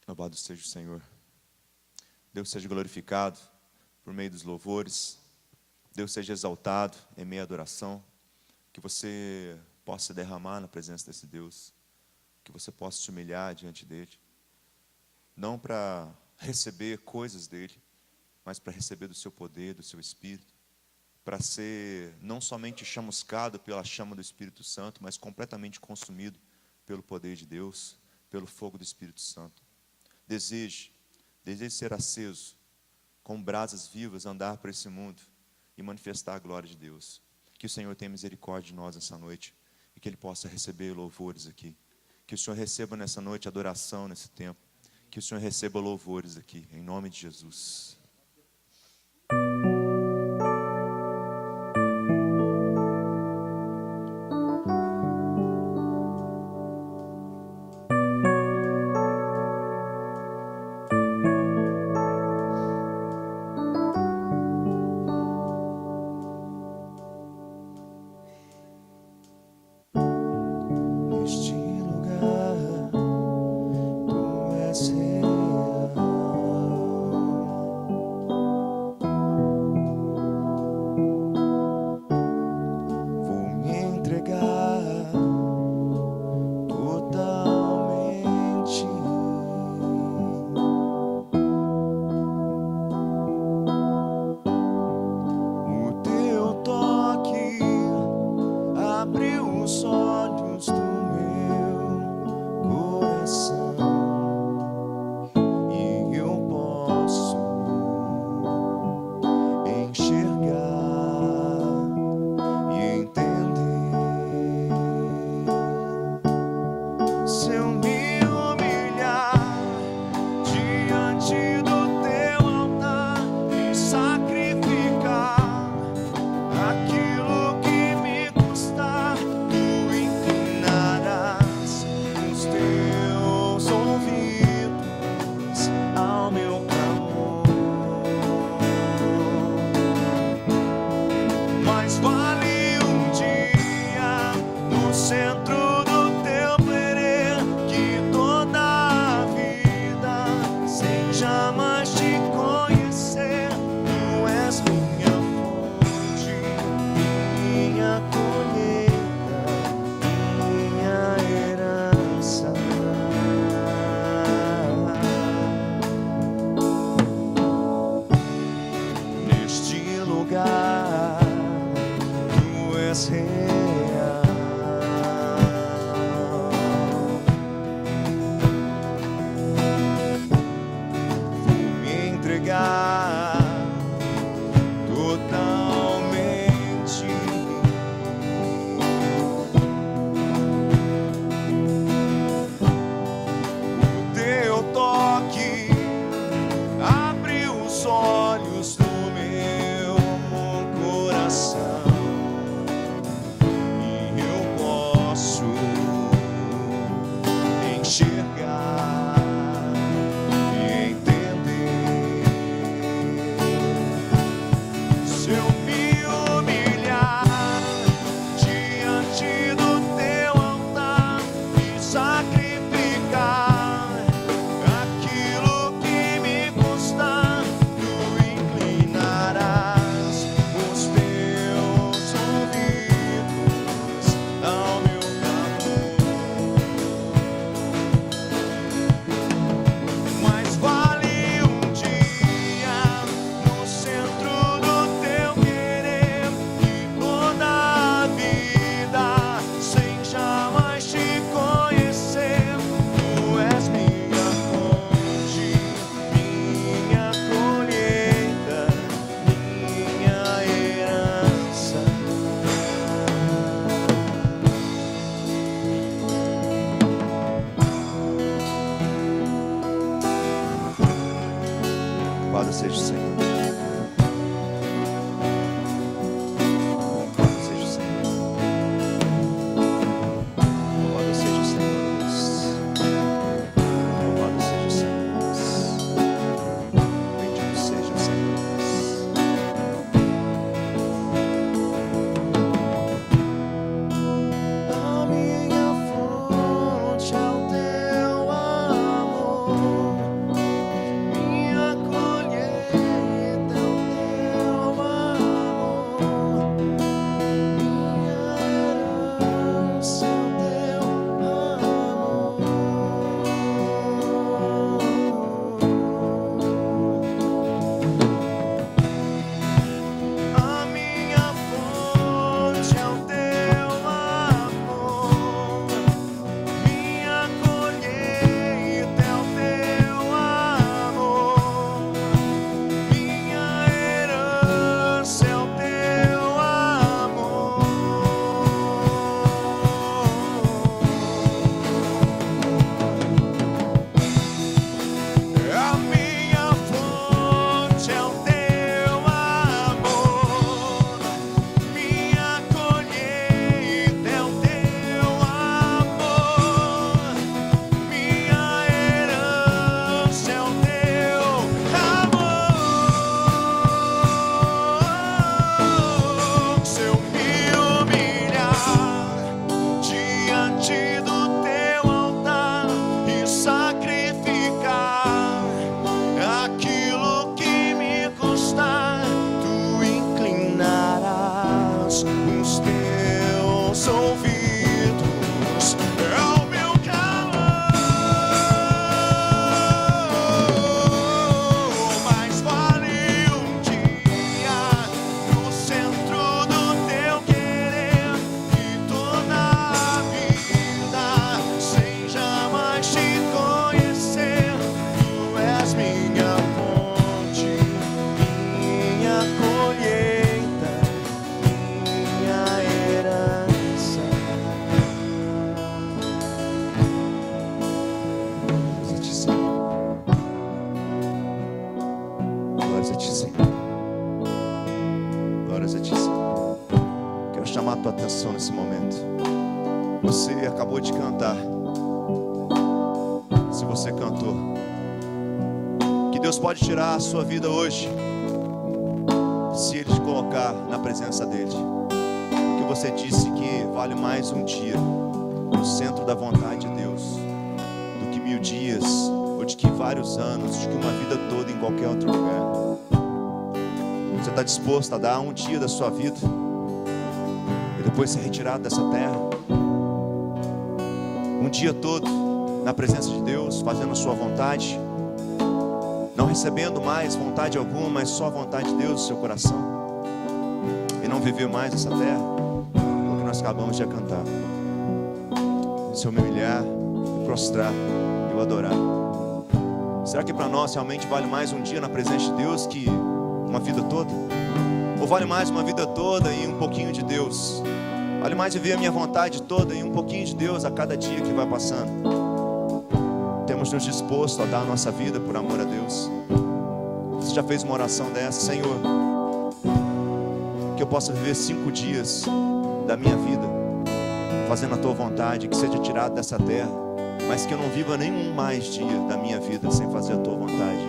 Louvado seja o Senhor. Deus seja glorificado por meio dos louvores. Deus seja exaltado em meio à adoração. Que você possa derramar na presença desse Deus. Que você possa se humilhar diante dele. Não para receber coisas dele, mas para receber do seu poder, do seu Espírito. Para ser não somente chamuscado pela chama do Espírito Santo, mas completamente consumido pelo poder de Deus, pelo fogo do Espírito Santo. Deseje ser aceso, com brasas vivas, andar por esse mundo e manifestar a glória de Deus. Que o Senhor tenha misericórdia de nós essa noite e que Ele possa receber louvores aqui. Que o Senhor receba nessa noite adoração nesse tempo. Que o Senhor receba louvores aqui, em nome de Jesus. Louvado seja o Senhor. Louvado seja o Senhor. Louvado seja o Senhor. Louvado seja o Senhor. Bendito seja o Senhor. A minha fonte é o teu amor. atenção nesse momento. Você acabou de cantar. Se você cantou, que Deus pode tirar a sua vida hoje, se Ele te colocar na presença dEle. Porque você disse que vale mais um dia no centro da vontade de Deus do que 1000 dias, ou de que vários anos, de que uma vida toda em qualquer outro lugar. Você está disposto a dar um dia da sua vida e depois ser retirado dessa terra? Um dia todo na presença de Deus, fazendo a sua vontade, não recebendo mais vontade alguma, mas só a vontade de Deus no seu coração, e não viver mais essa terra, o que nós acabamos de cantar. Se eu me humilhar, me prostrar, eu adorar. Será que para nós realmente vale mais um dia na presença de Deus que uma vida toda? Ou vale mais uma vida toda e um pouquinho de Deus? Vale mais viver a minha vontade toda e um pouquinho de Deus a cada dia que vai passando? Temos nos disposto a dar a nossa vida por amor a Deus? Você já fez uma oração dessa? Senhor, que eu possa viver 5 dias da minha vida fazendo a Tua vontade, que seja tirado dessa terra, mas que eu não viva nenhum mais dia da minha vida sem fazer a Tua vontade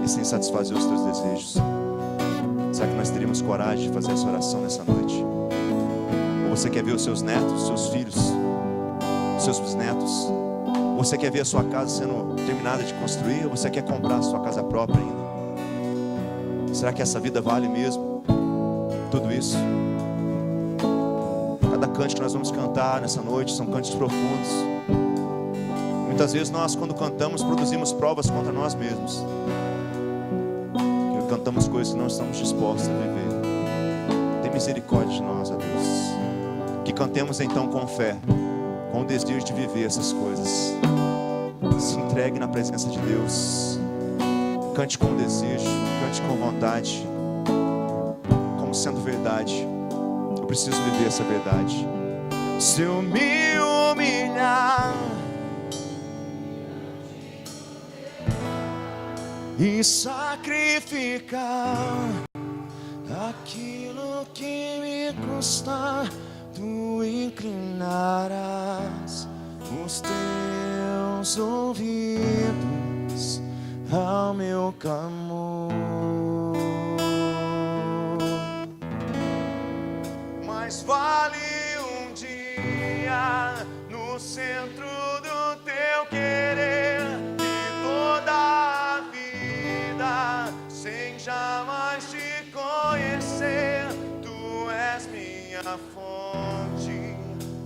e sem satisfazer os Teus desejos. Será que nós teríamos coragem de fazer essa oração nessa noite? Ou você quer ver os seus netos, os seus filhos, os seus bisnetos? Ou você quer ver a sua casa sendo terminada de construir? Ou você quer comprar a sua casa própria ainda? Será que essa vida vale mesmo tudo isso? Cada cântico que nós vamos cantar nessa noite são cânticos profundos. Muitas vezes nós, quando cantamos, produzimos provas contra nós mesmos. E cantamos coisas que não estamos dispostos a viver. Tem misericórdia de nós, ó Deus. Que cantemos então com fé, com o desejo de viver essas coisas. Se entregue na presença de Deus. Cante com desejo, cante com vontade, como sendo verdade. Eu preciso viver essa verdade. Se eu me humilhar e sacrificar aquilo que me custa, tu inclinarás os teus ouvidos ao meu clamor. Mas vale um dia no centro do teu querer e toda a vida sem jamais te conhecer. Tu és minha fonte,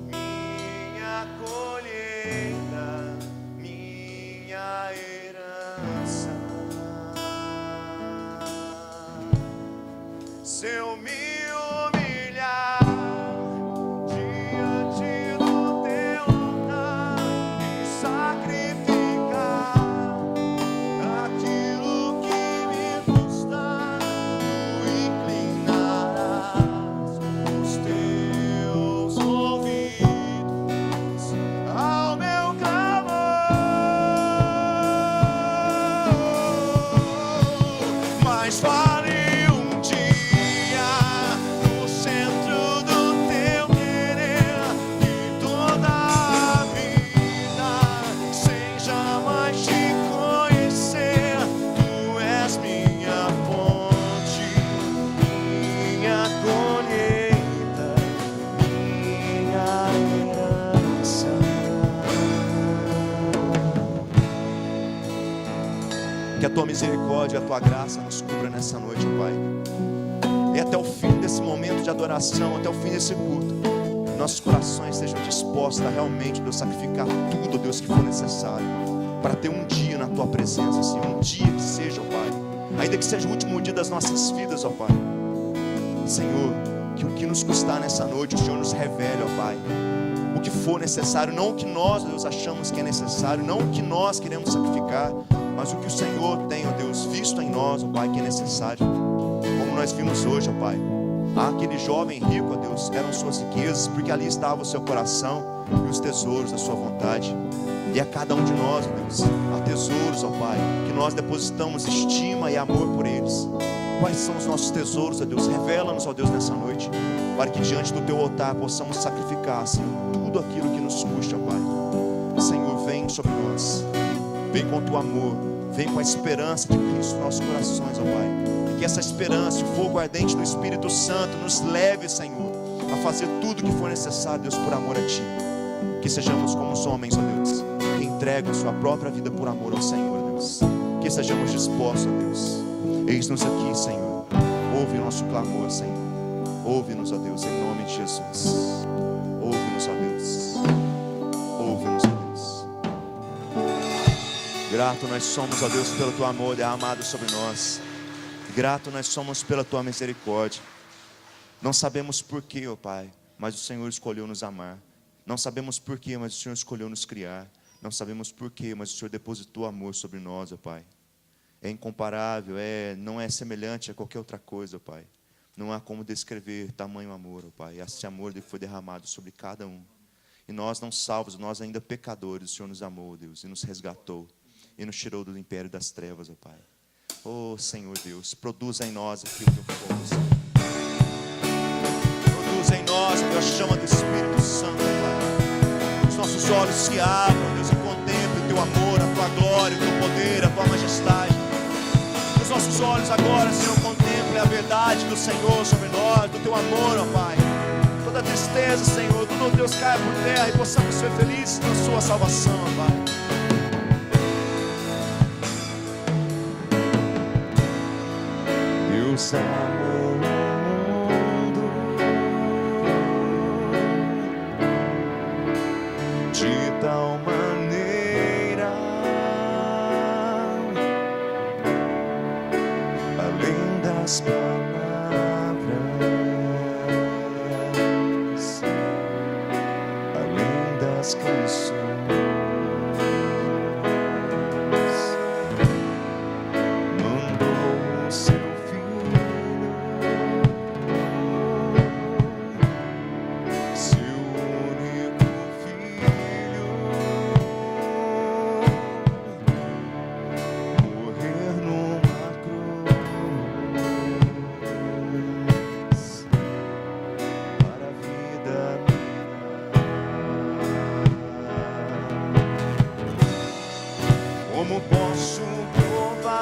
minha colheita, minha herança. Se eu me humilhar diante do teu altar e sacrificar aquilo que me custa, tu inclinarás os teus ouvidos ao meu clamor. Mas vale um dia no centro do teu querer e toda a vida sem jamais te conhecer. Tu és minha fonte, minha colheita, minha herança. Que a Tua misericórdia e a Tua graça nos cubra nessa noite, ó Pai. E até o fim desse momento de adoração, até o fim desse culto, nossos corações estejam dispostos a realmente, Deus, sacrificar tudo, Deus, que for necessário para ter um dia na Tua presença, Senhor. Um dia que seja, ó Pai, ainda que seja o último dia das nossas vidas, ó Pai. Senhor, que o que nos custar nessa noite, o Senhor nos revele, ó Pai, o que for necessário, não o que nós, Deus, achamos que é necessário, não o que nós queremos sacrificar, mas o que o Senhor tem, ó Deus, visto em nós, ó Pai, que é necessário. Como nós vimos hoje, ó Pai, aquele jovem rico, ó Deus, eram suas riquezas, porque ali estava o seu coração e os tesouros da sua vontade. E a cada um de nós, ó Deus, há tesouros, ó Pai, que nós depositamos estima e amor por eles. Quais são os nossos tesouros, ó Deus? Revela-nos, ó Deus, nessa noite, para que diante do Teu altar possamos sacrificar, Senhor, tudo aquilo que nos custa, Pai. Senhor, vem sobre nós, vem com o Teu amor, vem com a esperança de Cristo nos nossos corações, ó Pai. E que essa esperança, o fogo ardente do Espírito Santo nos leve, Senhor, a fazer tudo o que for necessário, Deus, por amor a Ti. Que sejamos como os homens, ó Deus, que entregam sua própria vida por amor ao Senhor, Deus. Que sejamos dispostos, ó Deus. Eis-nos aqui, Senhor. Ouve o nosso clamor, Senhor. Ouve-nos, ó Deus, em nome de Jesus. Ouve-nos, ó Deus. Ouve-nos, ó Deus. Grato nós somos, ó Deus, pelo Teu amor derramado sobre nós. Grato nós somos pela Tua misericórdia. Não sabemos porquê, ó Pai, mas o Senhor escolheu nos amar. Não sabemos porquê, mas o Senhor escolheu nos criar. Não sabemos porquê, mas o Senhor depositou amor sobre nós, ó Pai. É incomparável, não é semelhante a qualquer outra coisa, ó Pai. Não há como descrever tamanho amor, ó Pai. Esse amor foi derramado sobre cada um. E nós não salvos, nós ainda pecadores, o Senhor nos amou, Deus, e nos resgatou. E nos tirou do império das trevas, ó Pai. Oh, Senhor Deus, produza em nós aqui o Teu fogo, Senhor. Produza em nós, ó Deus, a chama do Espírito Santo, Pai. Os nossos olhos se abram, Deus, e contemplem o Teu amor, a Tua glória, o Teu poder, a Tua majestade. Os nossos olhos agora, Senhor, contemplem a verdade do Senhor sobre nós, do Teu amor, ó Pai. Toda tristeza, Senhor, tudo, Deus, caia por terra e possamos ser felizes na Sua salvação, ó Pai. Deus amou o mundo de tal maneira, além das palavras, além das canções, mandou o Seu como posso provar?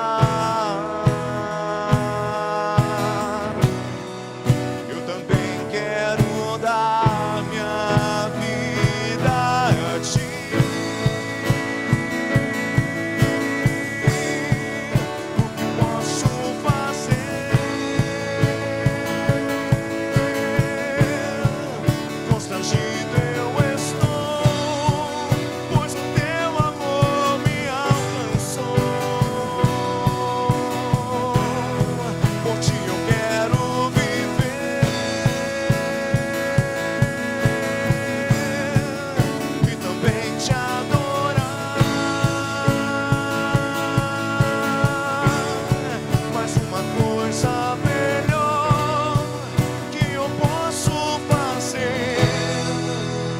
Eu também quero dar minha vida a Ti. O que posso fazer? Constrangido eu estou, pois o Teu amor me alcançou. Por Ti eu quero viver e também Te adorar. Mas uma coisa melhor que eu posso fazer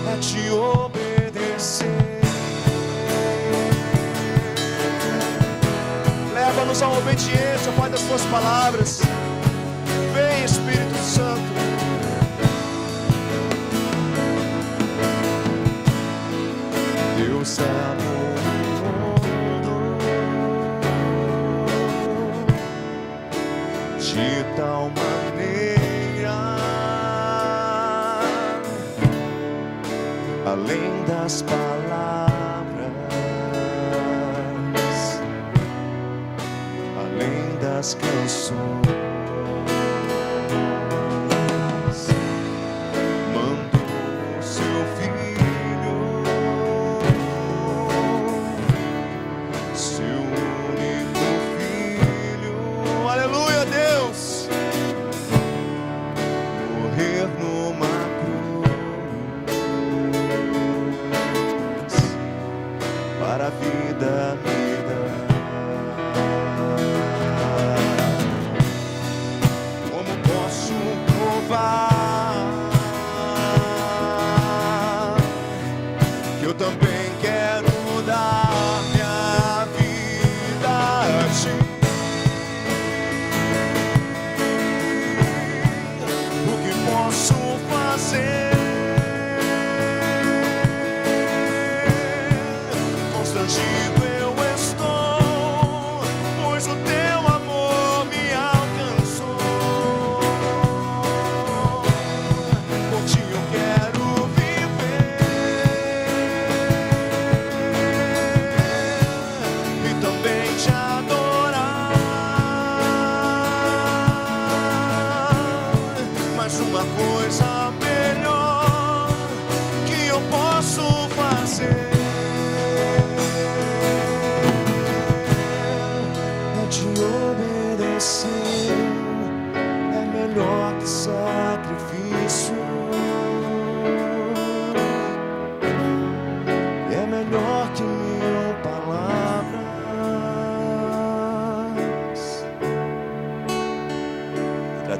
é Te obedecer. Leva-nos à obediência, Pai, das Tuas palavras. Vem, Espírito Santo. Deus amou o mundo de tal maneira, além das palavras, além das canções, mandou o Seu Filho, Seu único Filho, aleluia, Deus, morrer numa cruz para a vida me dar.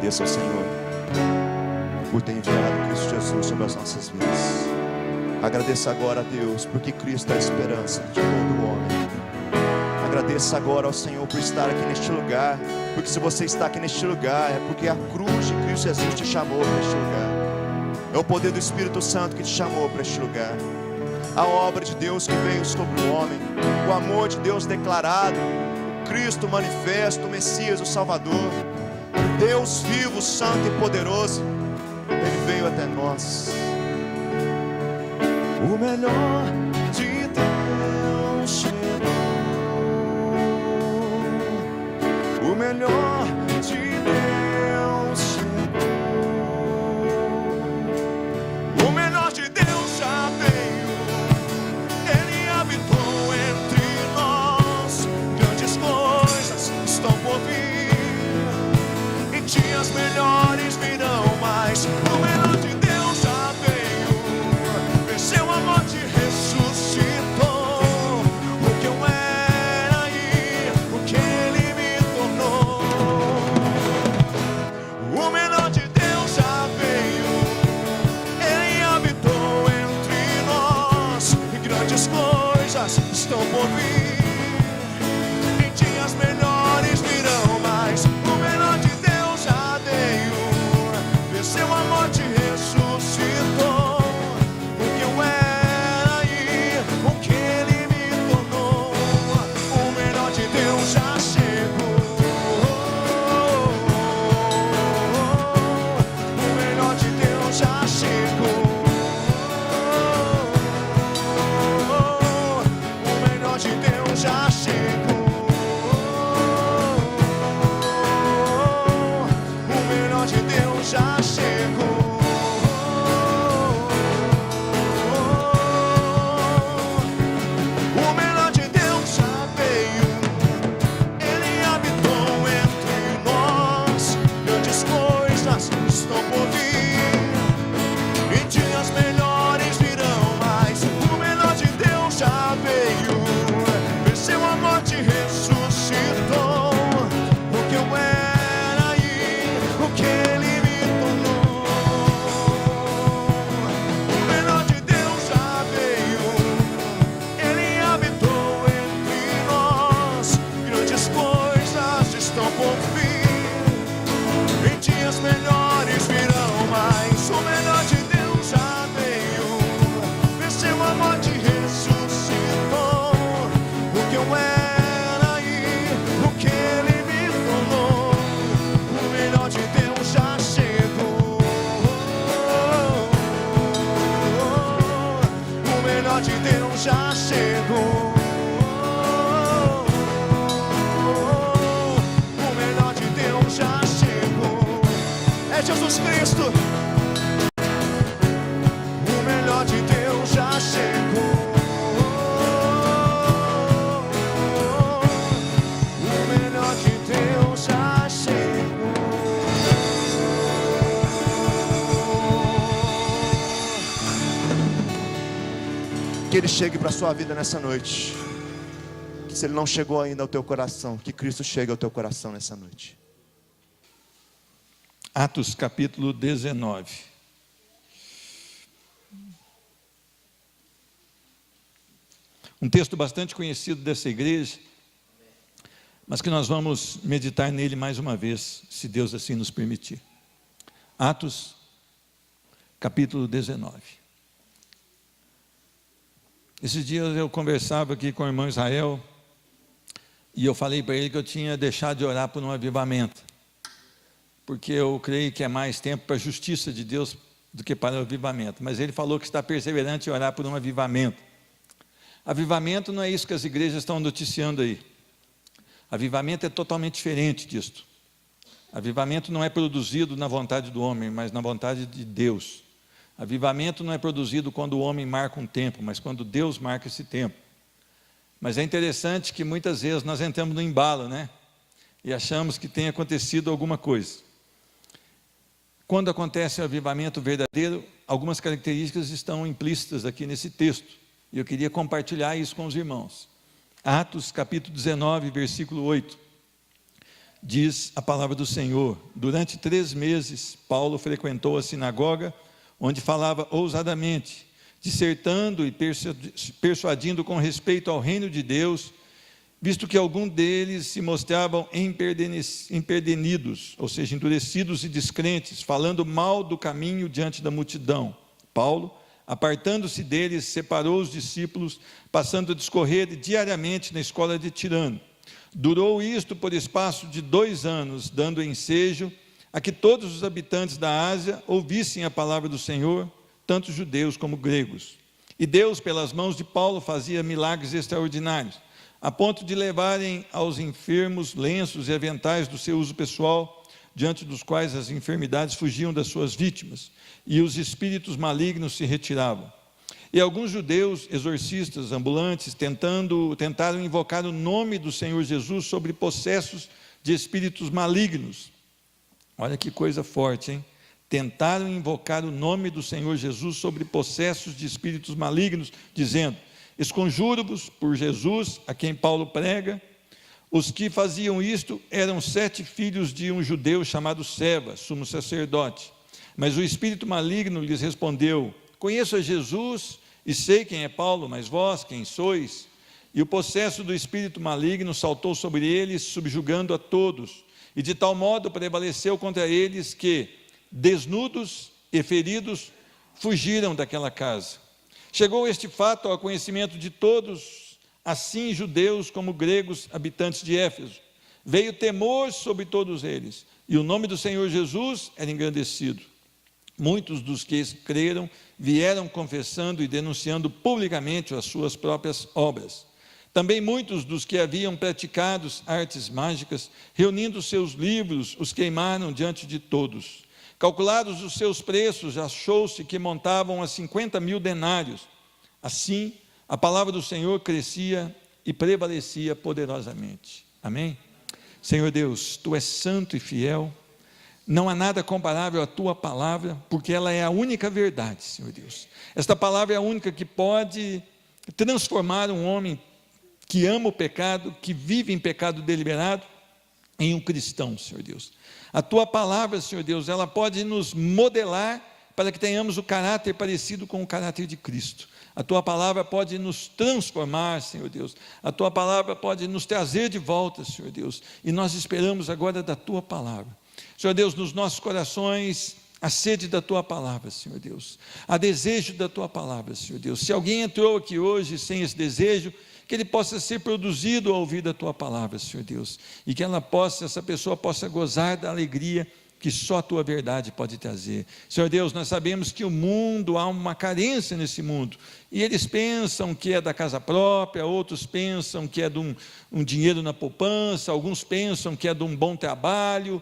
Agradeça ao Senhor por ter enviado Cristo Jesus sobre as nossas vidas. Agradeça agora a Deus, porque Cristo é a esperança de todo homem. Agradeça agora ao Senhor por estar aqui neste lugar, porque se você está aqui neste lugar, é porque a cruz de Cristo Jesus te chamou para este lugar. É o poder do Espírito Santo que te chamou para este lugar. A obra de Deus que veio sobre o homem, o amor de Deus declarado, Cristo manifesto, o Messias, o Salvador, o Deus vivo, santo e poderoso, Ele veio até nós. O melhor de Deus chegou. O melhor de Deus chegou. O melhor de Deus já veio. Ele habitou entre nós. Grandes coisas estão por vir, e dias melhores virão mais. O melhor de Deus já veio. Venceu a morte, ressuscitou. O que eu era e o que Ele me tornou. O melhor de Deus já veio. Ele habitou entre nós, e grandes coisas estão por vir, e dias melhores virão mais. O melhor de Deus já veio. Venceu a morte, ressuscitou. O que eu era e o que Ele me tornou. O melhor de Deus já chegou. O melhor de Deus já chegou. O melhor de Deus já chegou. O melhor de Deus já chegou. O melhor de Deus já veio. Ele habitou entre nós. Grandes coisas estão por vir, e dias melhores virão mais. O melhor de Deus já veio. Venceu a morte, ressuscitou. O que eu era e o que Ele me tornou. O melhor de Deus já veio. Ele habitou entre nós. Grandes coisas estão por vir, e dias melhores virão mais. O melhor de Deus já veio. Venceu a morte, ressuscitou. O que eu era e o que Ele me tornou. O melhor de Deus já chegou. O melhor de Deus já chegou. O melhor de Deus já chegou. É Jesus Cristo. O melhor de Deus já chegou. O melhor de Deus já chegou. Que Ele chegue para a sua vida nessa noite. Que se Ele não chegou ainda ao teu coração, que Cristo chegue ao teu coração nessa noite. Atos capítulo 19. Um texto bastante conhecido dessa igreja, mas que nós vamos meditar nele mais uma vez, se Deus assim nos permitir. Atos capítulo 19. Esses dias eu conversava aqui com o irmão Israel, e eu falei para ele que eu tinha deixado de orar por um avivamento, porque eu creio que é mais tempo para a justiça de Deus do que para o avivamento. Mas ele falou que está perseverante em orar por um avivamento. Avivamento não é isso que as igrejas estão noticiando aí. Avivamento é totalmente diferente disto. Avivamento não é produzido na vontade do homem, mas na vontade de Deus. Avivamento não é produzido quando o homem marca um tempo, mas quando Deus marca esse tempo. Mas é interessante que muitas vezes nós entramos no embalo, né? E achamos que tem acontecido alguma coisa. Quando acontece o avivamento verdadeiro, algumas características estão implícitas aqui nesse texto. E eu queria compartilhar isso com os irmãos. Atos capítulo 19, versículo 8. diz a palavra do Senhor. Durante 3 meses, Paulo frequentou a sinagoga, onde falava ousadamente, dissertando e persuadindo com respeito ao reino de Deus, visto que alguns deles se mostravam empedernidos, ou seja, endurecidos e descrentes, falando mal do caminho diante da multidão. Paulo, apartando-se deles, separou os discípulos, passando a discorrer diariamente na escola de Tirano. Durou isto por espaço de 2 anos, dando ensejo a que todos os habitantes da Ásia ouvissem a palavra do Senhor, tanto judeus como gregos. E Deus, pelas mãos de Paulo, fazia milagres extraordinários, a ponto de levarem aos enfermos lenços e aventais do seu uso pessoal, diante dos quais as enfermidades fugiam das suas vítimas, e os espíritos malignos se retiravam. E alguns judeus exorcistas ambulantes tentaram invocar o nome do Senhor Jesus sobre possessos de espíritos malignos. Olha que coisa forte, hein? Tentaram invocar o nome do Senhor Jesus sobre possessos de espíritos malignos, dizendo: esconjuro-vos por Jesus, a quem Paulo prega. Os que faziam isto eram 7 filhos de um judeu chamado Seva, sumo sacerdote. Mas o espírito maligno lhes respondeu: conheço a Jesus e sei quem é Paulo, mas vós quem sois? E o possesso do espírito maligno saltou sobre eles, subjugando a todos, e de tal modo prevaleceu contra eles que, desnudos e feridos, fugiram daquela casa. Chegou este fato ao conhecimento de todos, assim judeus como gregos, habitantes de Éfeso. Veio temor sobre todos eles, e o nome do Senhor Jesus era engrandecido. Muitos dos que creram vieram confessando e denunciando publicamente as suas próprias obras. Também muitos dos que haviam praticado artes mágicas, reunindo seus livros, os queimaram diante de todos. Calculados os seus preços, achou-se que montavam a 50.000 denários. Assim, a palavra do Senhor crescia e prevalecia poderosamente. Amém? Senhor Deus, Tu és santo e fiel. Não há nada comparável à Tua palavra, porque ela é a única verdade, Senhor Deus. Esta palavra é a única que pode transformar um homem que ama o pecado, que vive em pecado deliberado, em um cristão, Senhor Deus. A Tua palavra, Senhor Deus, ela pode nos modelar para que tenhamos o caráter parecido com o caráter de Cristo. A Tua palavra pode nos transformar, Senhor Deus. A Tua palavra pode nos trazer de volta, Senhor Deus. E nós esperamos agora da Tua palavra. Senhor Deus, nos nossos corações, a sede da Tua palavra, Senhor Deus. A desejo da Tua palavra, Senhor Deus. Se alguém entrou aqui hoje sem esse desejo, que ele possa ser produzido ao ouvir da Tua palavra, Senhor Deus. E que essa pessoa possa gozar da alegria que só a Tua verdade pode trazer. Senhor Deus, nós sabemos que o mundo, há uma carência nesse mundo, e eles pensam que é da casa própria, outros pensam que é de um dinheiro na poupança, alguns pensam que é de um bom trabalho.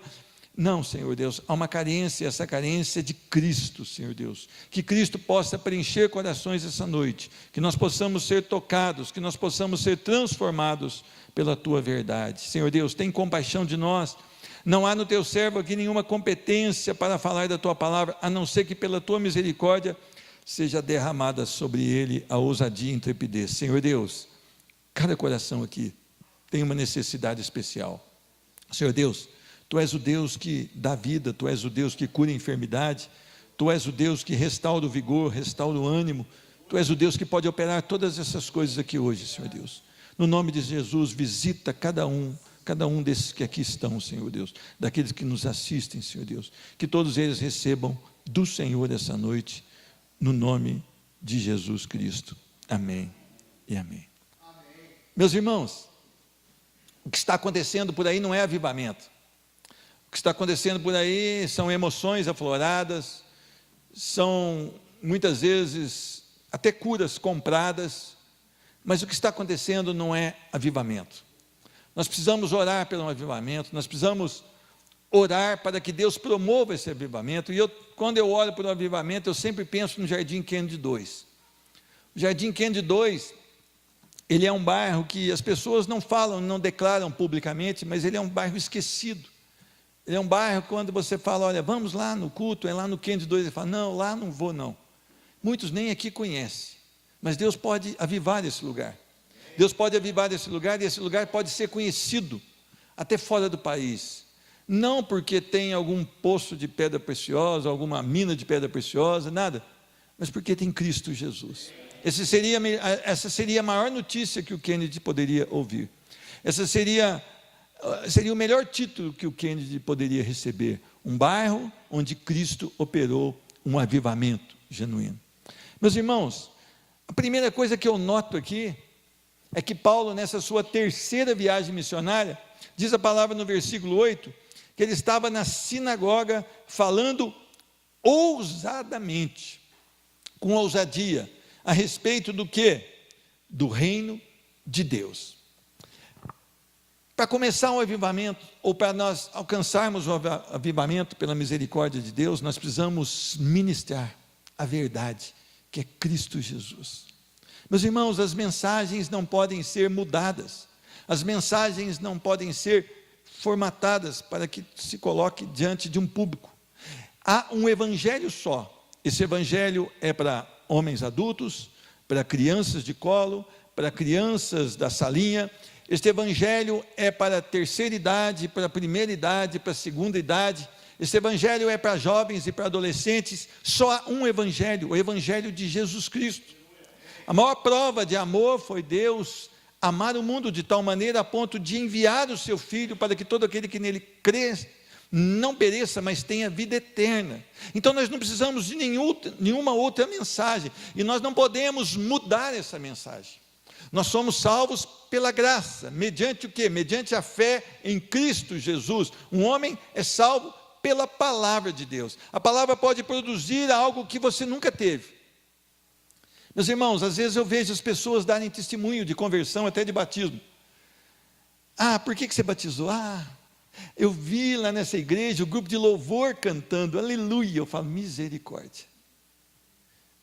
Não, Senhor Deus, há uma carência, essa carência é de Cristo, Senhor Deus. Que Cristo possa preencher corações essa noite, que nós possamos ser tocados, que nós possamos ser transformados pela Tua verdade. Senhor Deus, tem compaixão de nós. Não há no Teu servo aqui nenhuma competência para falar da Tua palavra, a não ser que pela Tua misericórdia seja derramada sobre ele a ousadia e intrepidez. Senhor Deus, cada coração aqui tem uma necessidade especial. Senhor Deus, Tu és o Deus que dá vida, Tu és o Deus que cura a enfermidade, Tu és o Deus que restaura o vigor, restaura o ânimo, Tu és o Deus que pode operar todas essas coisas aqui hoje, Senhor Deus. No nome de Jesus, visita cada um desses que aqui estão, Senhor Deus, daqueles que nos assistem, Senhor Deus, que todos eles recebam do Senhor essa noite, no nome de Jesus Cristo. Amém e amém. Amém. Meus irmãos, o que está acontecendo por aí não é avivamento. O que está acontecendo por aí são emoções afloradas, são muitas vezes até curas compradas, mas o que está acontecendo não é avivamento. Nós precisamos orar pelo avivamento, nós precisamos orar para que Deus promova esse avivamento. E quando eu oro por um avivamento, eu sempre penso no Jardim Kennedy 2. O Jardim Kennedy 2, ele é um bairro que as pessoas não falam, não declaram publicamente, mas ele é um bairro esquecido. Ele é um bairro, quando você fala, olha, vamos lá no culto, é lá no Kennedy 2, ele fala, não, lá não vou não. Muitos nem aqui conhecem, mas Deus pode avivar esse lugar. Deus pode avivar esse lugar, e esse lugar pode ser conhecido até fora do país. Não porque tem algum poço de pedra preciosa, alguma mina de pedra preciosa, nada, mas porque tem Cristo Jesus. Essa seria a maior notícia que o Kennedy poderia ouvir. Essa seria o melhor título que o Kennedy poderia receber. Um bairro onde Cristo operou um avivamento genuíno. Meus irmãos, a primeira coisa que eu noto aqui é que Paulo, nessa sua terceira viagem missionária, diz a palavra no versículo 8, que ele estava na sinagoga falando ousadamente, com ousadia, a respeito do quê? Do reino de Deus. Para começar um avivamento, ou para nós alcançarmos o avivamento pela misericórdia de Deus, nós precisamos ministrar a verdade, que é Cristo Jesus. Meus irmãos, as mensagens não podem ser mudadas, as mensagens não podem ser formatadas para que se coloque diante de um público. Há um evangelho só. Esse evangelho é para homens adultos, para crianças de colo, para crianças da salinha. Este evangelho é para a terceira idade, para a primeira idade, para a segunda idade. Este evangelho é para jovens e para adolescentes. Só há um evangelho, o evangelho de Jesus Cristo. A maior prova de amor foi Deus amar o mundo de tal maneira a ponto de enviar o seu Filho para que todo aquele que nele crê não pereça, mas tenha vida eterna. Então nós não precisamos de nenhuma outra mensagem, e nós não podemos mudar essa mensagem. Nós somos salvos pela graça, mediante o quê? Mediante a fé em Cristo Jesus. Um homem é salvo pela palavra de Deus. A palavra pode produzir algo que você nunca teve. Meus irmãos, às vezes eu vejo as pessoas darem testemunho de conversão, até de batismo. Ah, por que você batizou? Ah, eu vi lá nessa igreja o grupo de louvor cantando, aleluia. Eu falo, misericórdia.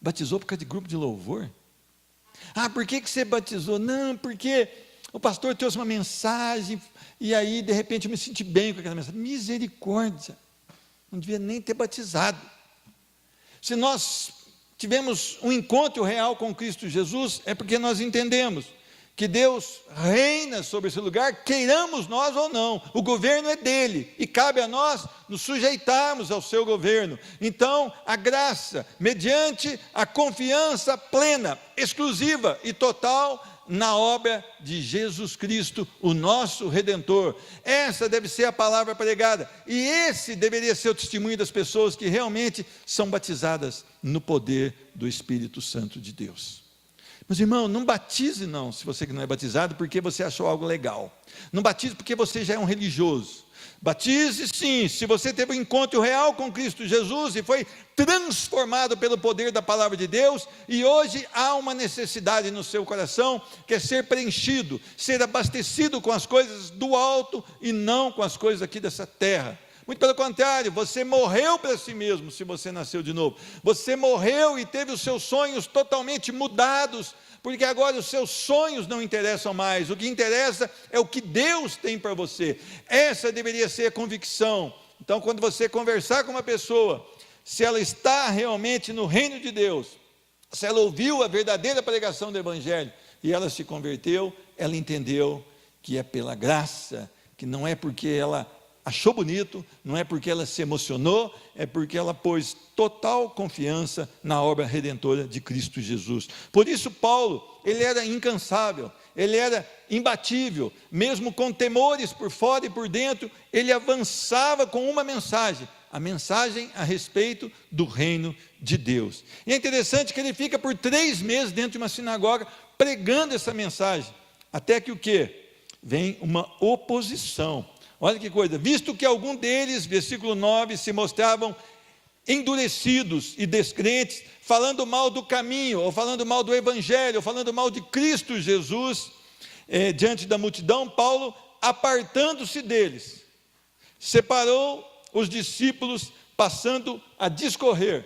Batizou por causa de grupo de louvor? Ah, por que você batizou? Não, porque o pastor trouxe uma mensagem, e aí de repente eu me senti bem com aquela mensagem. Misericórdia, não devia nem ter batizado. Se nós tivemos um encontro real com Cristo Jesus, é porque nós entendemos que Deus reina sobre esse lugar, queiramos nós ou não. O governo é dele, e cabe a nós nos sujeitarmos ao seu governo. Então, a graça, mediante a confiança plena, exclusiva e total na obra de Jesus Cristo, o nosso Redentor. Essa deve ser a palavra pregada, e esse deveria ser o testemunho das pessoas que realmente são batizadas no poder do Espírito Santo de Deus. Meus irmãos, não batize não, se você que não é batizado, porque você achou algo legal. Não batize porque você já é um religioso. Batize sim, se você teve um encontro real com Cristo Jesus e foi transformado pelo poder da palavra de Deus, e hoje há uma necessidade no seu coração, que é ser preenchido, ser abastecido com as coisas do alto e não com as coisas aqui dessa terra. Muito pelo contrário, você morreu para si mesmo se você nasceu de novo. Você morreu e teve os seus sonhos totalmente mudados, porque agora os seus sonhos não interessam mais. O que interessa é o que Deus tem para você. Essa deveria ser a convicção. Então, quando você conversar com uma pessoa, se ela está realmente no reino de Deus, se ela ouviu a verdadeira pregação do Evangelho e ela se converteu, ela entendeu que é pela graça, que não é porque ela achou bonito, não é porque ela se emocionou, é porque ela pôs total confiança na obra redentora de Cristo Jesus. Por isso Paulo, ele era incansável, ele era imbatível, mesmo com temores por fora e por dentro, ele avançava com uma mensagem, a mensagem a respeito do reino de Deus. E é interessante que ele fica por 3 meses dentro de uma sinagoga, pregando essa mensagem, até que o quê? Vem uma oposição. Olha que coisa, visto que algum deles, versículo 9, se mostravam endurecidos e descrentes, falando mal do caminho, ou falando mal do Evangelho, ou falando mal de Cristo Jesus, diante da multidão, Paulo, apartando-se deles, separou os discípulos, passando a discorrer,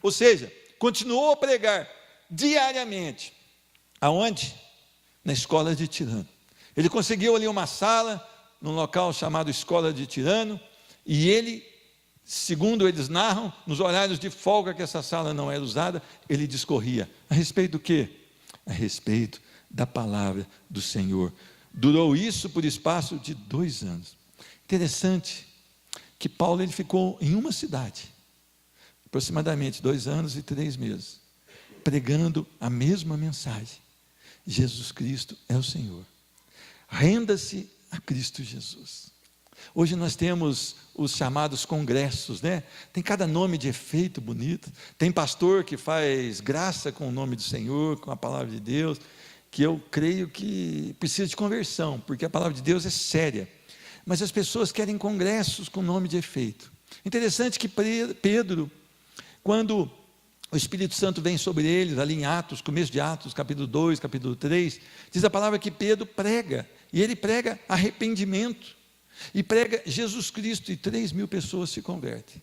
ou seja, continuou a pregar diariamente. Aonde? Na escola de Tirano. Ele conseguiu ali uma sala, num local chamado Escola de Tirano, e ele, segundo eles narram, nos horários de folga que essa sala não era usada, ele discorria. A respeito do quê? A respeito da palavra do Senhor. Durou isso por espaço de 2 anos. Interessante que Paulo ele ficou em uma cidade, aproximadamente 2 anos e 3 meses, pregando a mesma mensagem: Jesus Cristo é o Senhor. Renda-se a Cristo Jesus. Hoje nós temos os chamados congressos, né? Tem cada nome de efeito bonito. Tem pastor que faz graça com o nome do Senhor, com a palavra de Deus, que eu creio que precisa de conversão, porque a palavra de Deus é séria. Mas as pessoas querem congressos com nome de efeito. Interessante que Pedro, quando o Espírito Santo vem sobre eles, ali em Atos, começo de Atos, capítulo 2, capítulo 3, diz a palavra que Pedro prega, e ele prega arrependimento, e prega Jesus Cristo, e 3.000 pessoas se convertem.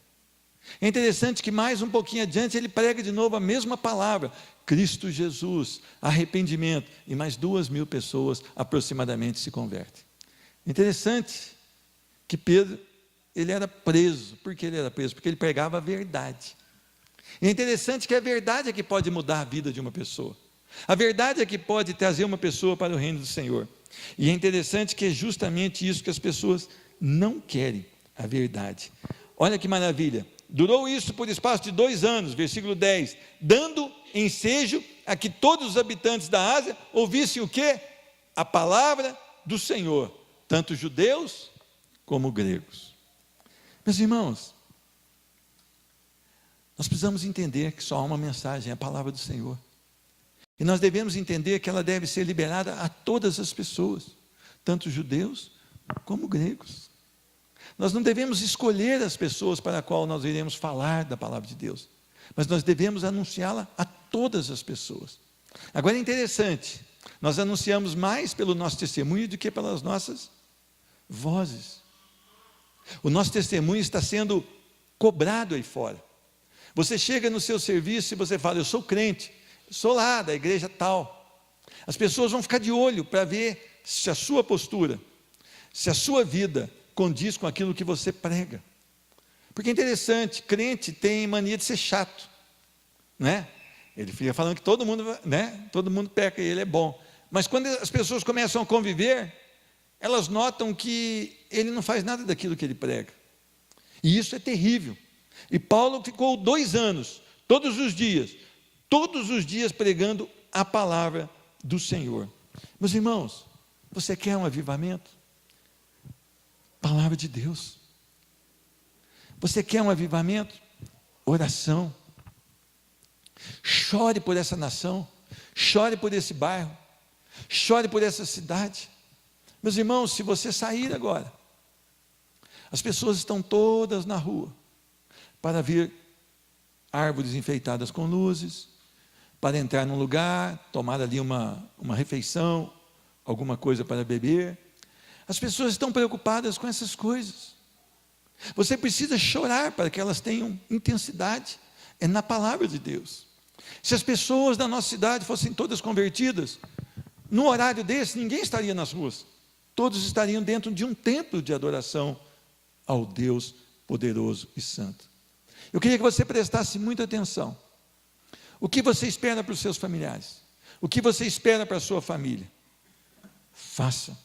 É interessante que mais um pouquinho adiante, ele prega de novo a mesma palavra, Cristo Jesus, arrependimento, e mais 2.000 pessoas aproximadamente se convertem. Interessante que Pedro, ele era preso. Por que ele era preso? Porque ele pregava a verdade. E é interessante que a verdade é que pode mudar a vida de uma pessoa. A verdade é que pode trazer uma pessoa para o reino do Senhor. E é interessante que é justamente isso que as pessoas não querem, a verdade. Olha que maravilha. Durou isso por espaço de 2 anos, versículo 10, dando ensejo a que todos os habitantes da Ásia ouvissem o quê? A palavra do Senhor, tanto judeus como gregos. Meus irmãos, nós precisamos entender que só há uma mensagem, a palavra do Senhor. E nós devemos entender que ela deve ser liberada a todas as pessoas, tanto judeus como gregos. Nós não devemos escolher as pessoas para a qual nós iremos falar da palavra de Deus, mas nós devemos anunciá-la a todas as pessoas. Agora é interessante, nós anunciamos mais pelo nosso testemunho do que pelas nossas vozes. O nosso testemunho está sendo cobrado aí fora. Você chega no seu serviço e você fala: eu sou crente, sou lá da igreja tal. As pessoas vão ficar de olho para ver se a sua postura, se a sua vida condiz com aquilo que você prega. Porque é interessante, crente tem mania de ser chato, né? Ele fica falando que todo mundo, né? Todo mundo peca e ele é bom. Mas quando as pessoas começam a conviver, elas notam que ele não faz nada daquilo que ele prega. E isso é terrível. E Paulo ficou 2 anos, todos os dias pregando a palavra do Senhor. Meus irmãos, você quer um avivamento? Palavra de Deus. Você quer um avivamento? Oração. Chore por essa nação, chore por esse bairro, chore por essa cidade. Meus irmãos, se você sair agora, as pessoas estão todas na rua para ver árvores enfeitadas com luzes, para entrar num lugar, tomar ali uma refeição, alguma coisa para beber. As pessoas estão preocupadas com essas coisas. Você precisa chorar para que elas tenham intensidade, é na palavra de Deus. Se as pessoas da nossa cidade fossem todas convertidas, num horário desse, ninguém estaria nas ruas. Todos estariam dentro de um templo de adoração ao Deus poderoso e santo. Eu queria que você prestasse muita atenção. O que você espera para os seus familiares? O que você espera para a sua família? Faça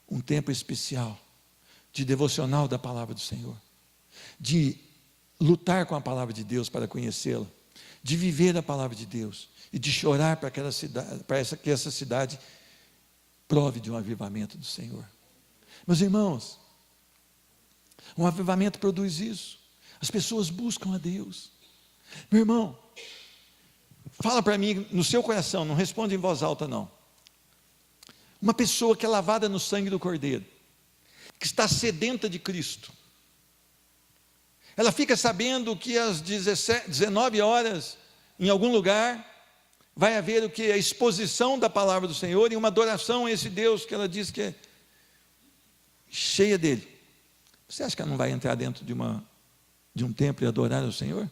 um tempo especial de devocional da palavra do Senhor, de lutar com a palavra de Deus para conhecê-la, de viver a palavra de Deus e de chorar para aquela cidade, que essa cidade prove de um avivamento do Senhor. Meus irmãos, um avivamento produz isso. As pessoas buscam a Deus. Meu irmão, fala para mim no seu coração, não responde em voz alta não. Uma pessoa que é lavada no sangue do Cordeiro, que está sedenta de Cristo, ela fica sabendo que às 19 horas, em algum lugar, vai haver o que? A exposição da palavra do Senhor e uma adoração a esse Deus que ela diz que é cheia dele. Você acha que ela não vai entrar dentro de um templo e adorar ao Senhor?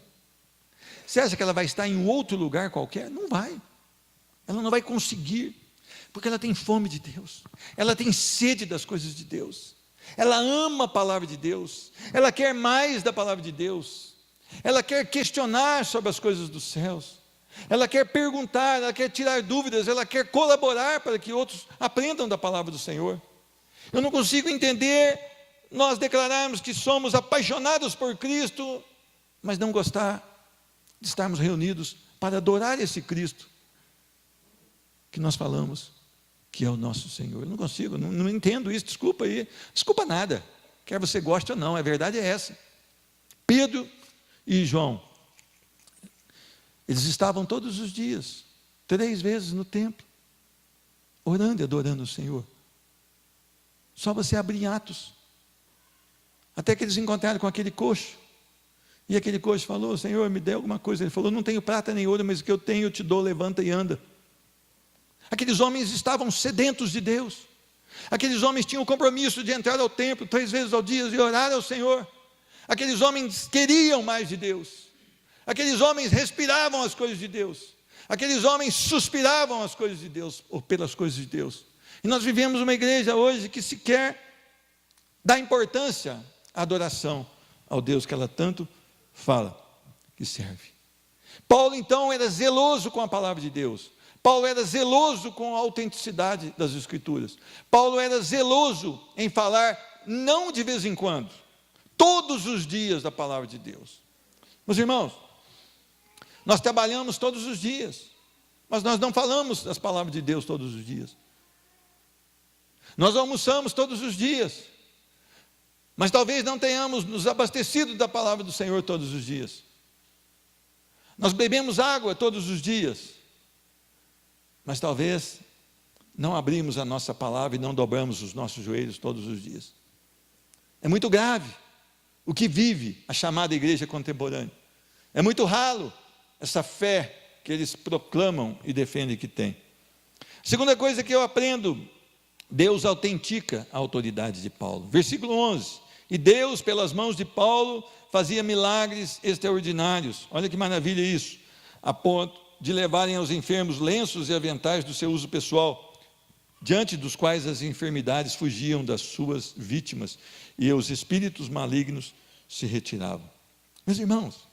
Você acha que ela vai estar em outro lugar qualquer? Não vai. Ela não vai conseguir, porque ela tem fome de Deus, ela tem sede das coisas de Deus, ela ama a palavra de Deus, ela quer mais da palavra de Deus, ela quer questionar sobre as coisas dos céus. ela quer perguntar, ela quer tirar dúvidas, ela quer colaborar para que outros aprendam da palavra do Senhor. Eu não consigo entender nós declararmos que somos apaixonados por Cristo, mas não gostar de estarmos reunidos para adorar esse Cristo que nós falamos que é o nosso Senhor. Eu não consigo, não entendo isso, desculpa aí, desculpa nada, quer você goste ou não, a verdade é essa. Pedro e João, eles estavam todos os dias, 3 vezes no templo, orando e adorando o Senhor. Só você abrir em Atos, até que eles encontraram com aquele coxo, e aquele coxo falou: Senhor, me dê alguma coisa. Ele falou: não tenho prata nem ouro, mas o que eu tenho eu te dou, levanta e anda. Aqueles homens estavam sedentos de Deus, aqueles homens tinham o compromisso de entrar ao templo 3 vezes ao dia e orar ao Senhor, aqueles homens queriam mais de Deus, aqueles homens respiravam as coisas de Deus, aqueles homens suspiravam as coisas de Deus, ou pelas coisas de Deus. E nós vivemos uma igreja hoje que sequer dá importância à adoração ao Deus que ela tanto fala que serve. Paulo então era zeloso com a palavra de Deus, Paulo era zeloso com a autenticidade das Escrituras, Paulo era zeloso em falar, não de vez em quando, todos os dias da palavra de Deus. Meus irmãos, nós trabalhamos todos os dias, mas nós não falamos das palavras de Deus todos os dias. Nós almoçamos todos os dias, mas talvez não tenhamos nos abastecido da palavra do Senhor todos os dias. Nós bebemos água todos os dias, mas talvez não abrimos a nossa palavra e não dobramos os nossos joelhos todos os dias. É muito grave o que vive a chamada igreja contemporânea. É muito ralo essa fé que eles proclamam e defendem que tem. Segunda coisa que eu aprendo: Deus autentica a autoridade de Paulo. Versículo 11: e Deus, pelas mãos de Paulo, fazia milagres extraordinários. Olha que maravilha isso, a ponto de levarem aos enfermos lenços e aventais do seu uso pessoal, diante dos quais as enfermidades fugiam das suas vítimas e os espíritos malignos se retiravam. Meus irmãos,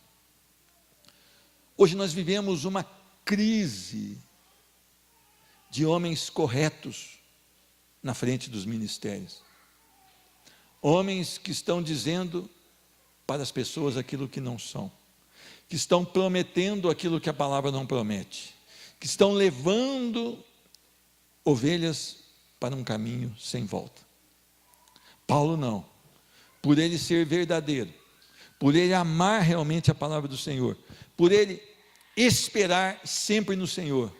hoje nós vivemos uma crise de homens corretos na frente dos ministérios, homens que estão dizendo para as pessoas aquilo que não são, que estão prometendo aquilo que a palavra não promete, que estão levando ovelhas para um caminho sem volta. Paulo não, por ele ser verdadeiro, por ele amar realmente a palavra do Senhor, por ele esperar sempre no Senhor,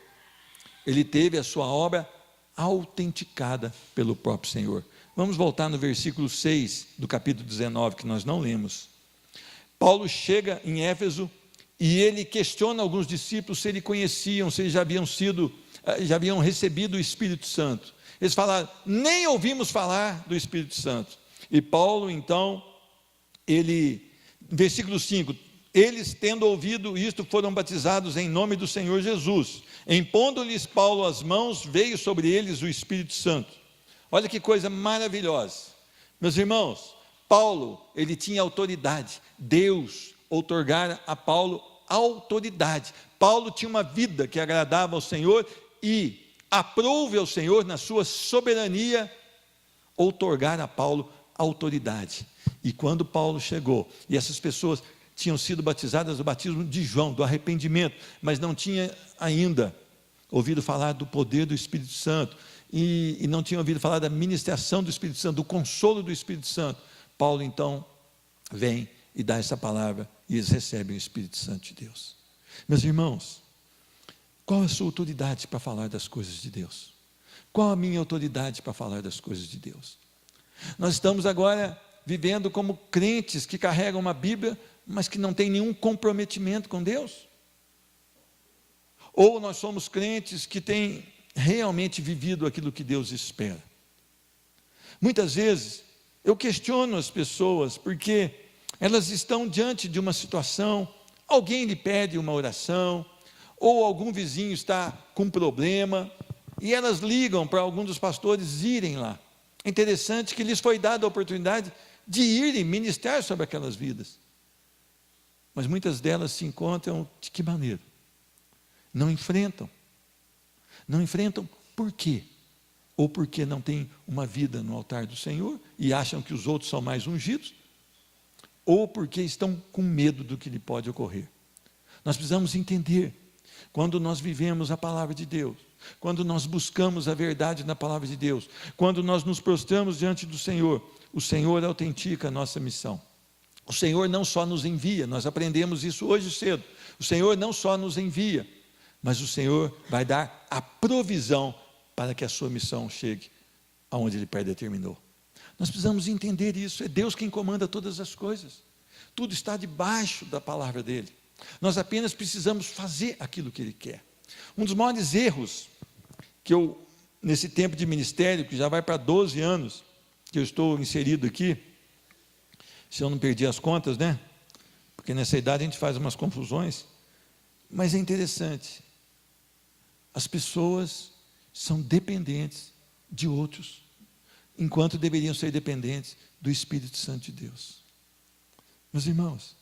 ele teve a sua obra autenticada pelo próprio Senhor. Vamos voltar no versículo 6 do capítulo 19, que nós não lemos. Paulo chega em Éfeso e ele questiona alguns discípulos se eles conheciam, se eles já haviam recebido o Espírito Santo. Eles falaram: nem ouvimos falar do Espírito Santo. E Paulo então, versículo 5, eles tendo ouvido isto foram batizados em nome do Senhor Jesus. Impondo-lhes Paulo as mãos, veio sobre eles o Espírito Santo. Olha que coisa maravilhosa. Meus irmãos, Paulo, ele tinha autoridade, Deus outorgara a Paulo autoridade. Paulo tinha uma vida que agradava ao Senhor e aprouve ao Senhor, na sua soberania, outorgar a Paulo autoridade. E quando Paulo chegou, e essas pessoas tinham sido batizadas do batismo de João, do arrependimento, mas não tinha ainda ouvido falar do poder do Espírito Santo, e não tinha ouvido falar da ministração do Espírito Santo, do consolo do Espírito Santo, Paulo então vem e dá essa palavra, e eles recebem o Espírito Santo de Deus. Meus irmãos, qual é a sua autoridade para falar das coisas de Deus? Qual a minha autoridade para falar das coisas de Deus? Nós estamos agora vivendo como crentes que carregam uma Bíblia, mas que não tem nenhum comprometimento com Deus? Ou nós somos crentes que têm realmente vivido aquilo que Deus espera? Muitas vezes eu questiono as pessoas, porque elas estão diante de uma situação, alguém lhe pede uma oração, ou algum vizinho está com um problema, e elas ligam para algum dos pastores irem lá. É interessante que lhes foi dada a oportunidade de irem ministrar sobre aquelas vidas, mas muitas delas se encontram de que maneira? não enfrentam. Não enfrentam por quê? Ou porque não têm uma vida no altar do Senhor e acham que os outros são mais ungidos, ou porque estão com medo do que lhe pode ocorrer. Nós precisamos entender, quando nós vivemos a palavra de Deus, quando nós buscamos a verdade na palavra de Deus, quando nós nos prostramos diante do Senhor, o Senhor autentica a nossa missão. O Senhor não só nos envia, nós aprendemos isso hoje cedo, o Senhor não só nos envia, mas o Senhor vai dar a provisão para que a sua missão chegue aonde Ele predeterminou. Nós precisamos entender isso, é Deus quem comanda todas as coisas, tudo está debaixo da palavra dEle, nós apenas precisamos fazer aquilo que Ele quer. Um dos maiores erros que eu, nesse tempo de ministério, que já vai para 12 anos, que eu estou inserido aqui, se eu não perdi as contas, né? Porque nessa idade a gente faz umas confusões, mas é interessante, as pessoas são dependentes de outros, enquanto deveriam ser dependentes do Espírito Santo de Deus. Meus irmãos,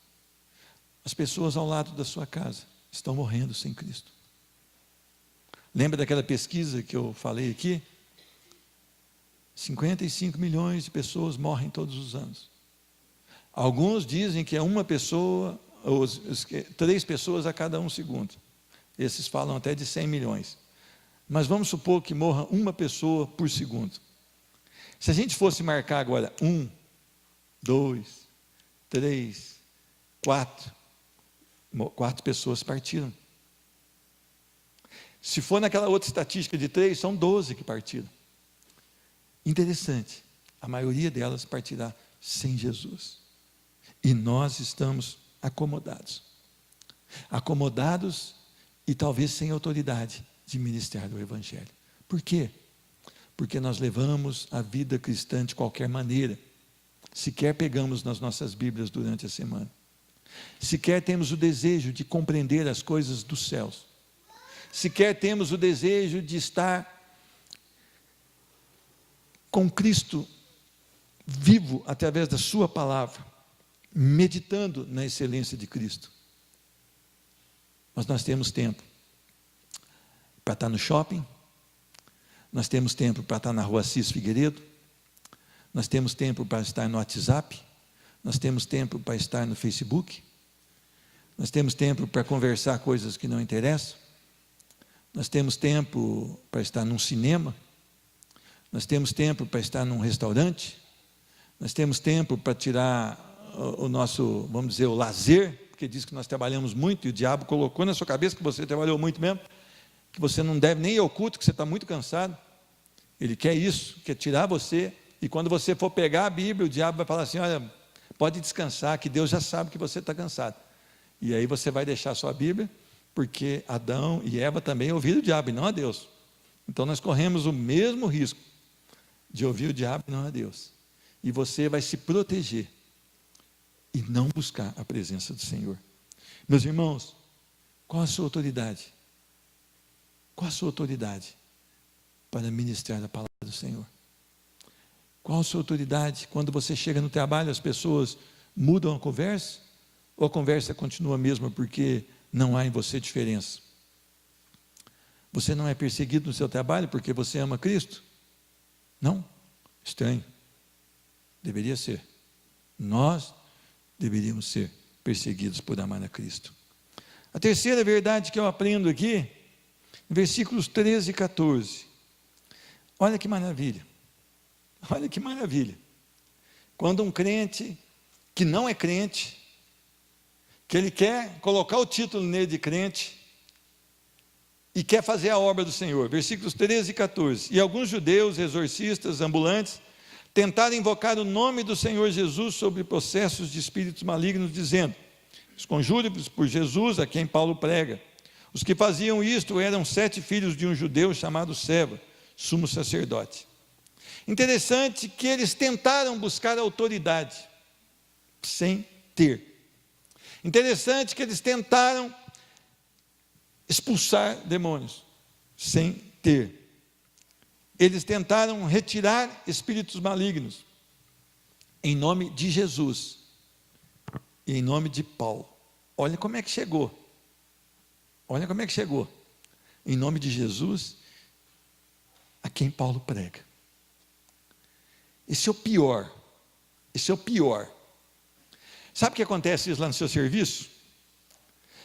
as pessoas ao lado da sua casa estão morrendo sem Cristo. Lembra daquela pesquisa que eu falei aqui? 55 milhões de pessoas morrem todos os anos. Alguns dizem que é uma pessoa, ou 3 pessoas a cada 1 segundo. Esses falam até de 100 milhões. Mas vamos supor que morra uma pessoa por segundo. Se a gente fosse marcar agora 1, 2, 3, 4 pessoas partiram. Se for naquela outra estatística de 3, são 12 que partiram. Interessante, a maioria delas partirá sem Jesus. E nós estamos acomodados. Acomodados e talvez sem autoridade de ministrar o Evangelho. Por quê? Porque nós levamos a vida cristã de qualquer maneira. Sequer pegamos nas nossas Bíblias durante a semana. Sequer temos o desejo de compreender as coisas dos céus. Sequer temos o desejo de estar com Cristo vivo através da sua palavra, meditando na excelência de Cristo. Mas nós temos tempo para estar no shopping, nós temos tempo para estar na rua Assis Figueiredo, nós temos tempo para estar no WhatsApp, nós temos tempo para estar no Facebook, nós temos tempo para conversar coisas que não interessam, nós temos tempo para estar num cinema, nós temos tempo para estar num restaurante, nós temos tempo para tirar o nosso, vamos dizer, o lazer, porque diz que nós trabalhamos muito, e o diabo colocou na sua cabeça que você trabalhou muito mesmo, que você não deve nem ir ao culto, que você está muito cansado. Ele quer isso, quer tirar você, e quando você for pegar a Bíblia, o diabo vai falar assim, olha, pode descansar, que Deus já sabe que você está cansado. E aí você vai deixar a sua Bíblia, porque Adão e Eva também ouviram o diabo, e não a Deus. Então nós corremos o mesmo risco de ouvir o diabo e não a Deus. E você vai se proteger e não buscar a presença do Senhor. Meus irmãos, qual a sua autoridade? Qual a sua autoridade para ministrar a palavra do Senhor? Qual a sua autoridade quando você chega no trabalho, as pessoas mudam a conversa? Ou a conversa continua a mesma porque não há em você diferença? Você não é perseguido no seu trabalho porque você ama Cristo? Não? Estranho. Deveria ser. Nós deveríamos ser perseguidos por amar a Cristo. A terceira verdade que eu aprendo aqui, versículos 13 e 14. Olha que maravilha. Olha que maravilha. Quando um crente que não é crente, que ele quer colocar o título nele de crente e quer fazer a obra do Senhor. Versículos 13 e 14. E alguns judeus, exorcistas, ambulantes, tentaram invocar o nome do Senhor Jesus sobre processos de espíritos malignos, dizendo, esconjure-vos por Jesus, a quem Paulo prega. Os que faziam isto eram 7 filhos de um judeu chamado Seva, sumo sacerdote. Interessante que eles tentaram buscar autoridade, sem ter. Interessante que eles tentaram expulsar demônios, sem ter. Eles tentaram retirar espíritos malignos, em nome de Jesus, e em nome de Paulo. Olha como é que chegou. Olha como é que chegou. em nome de Jesus, a quem Paulo prega. Esse é o pior. Esse é o pior. Sabe o que acontece isso lá no seu serviço?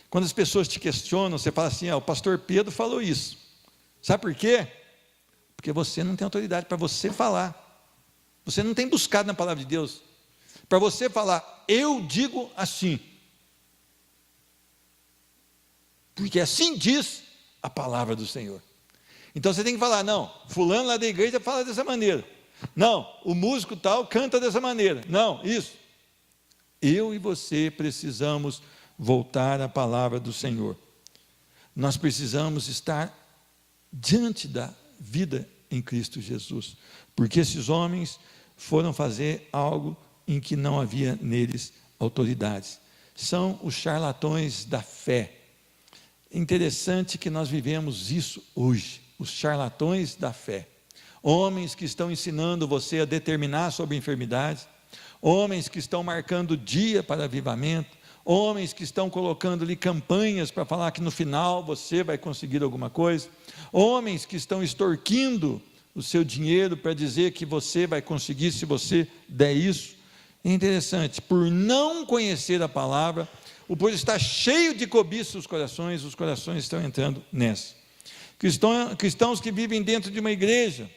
Quando as pessoas te questionam, você fala assim, o pastor Pedro falou isso. Sabe por quê? Porque você não tem autoridade para você falar. Você não tem buscado na palavra de Deus. Para você falar, eu digo assim. Porque assim diz a palavra do Senhor. Então você tem que falar, não, fulano lá da igreja fala dessa maneira. Não, o músico tal canta dessa maneira. Não, isso. Eu e você precisamos voltar à palavra do Senhor. Nós precisamos estar diante da vida em Cristo Jesus. Porque esses homens foram fazer algo em que não havia neles autoridades. São os charlatões da fé. Interessante que nós vivemos isso hoje, os charlatões da fé. Homens que estão ensinando você a determinar sobre enfermidades, homens que estão marcando dia para avivamento, homens que estão colocando ali campanhas para falar que no final você vai conseguir alguma coisa, homens que estão extorquindo o seu dinheiro para dizer que você vai conseguir se você der isso. É interessante, por não conhecer a palavra, o povo está cheio de cobiça os corações estão entrando nessa. Cristãos que vivem dentro de uma igreja,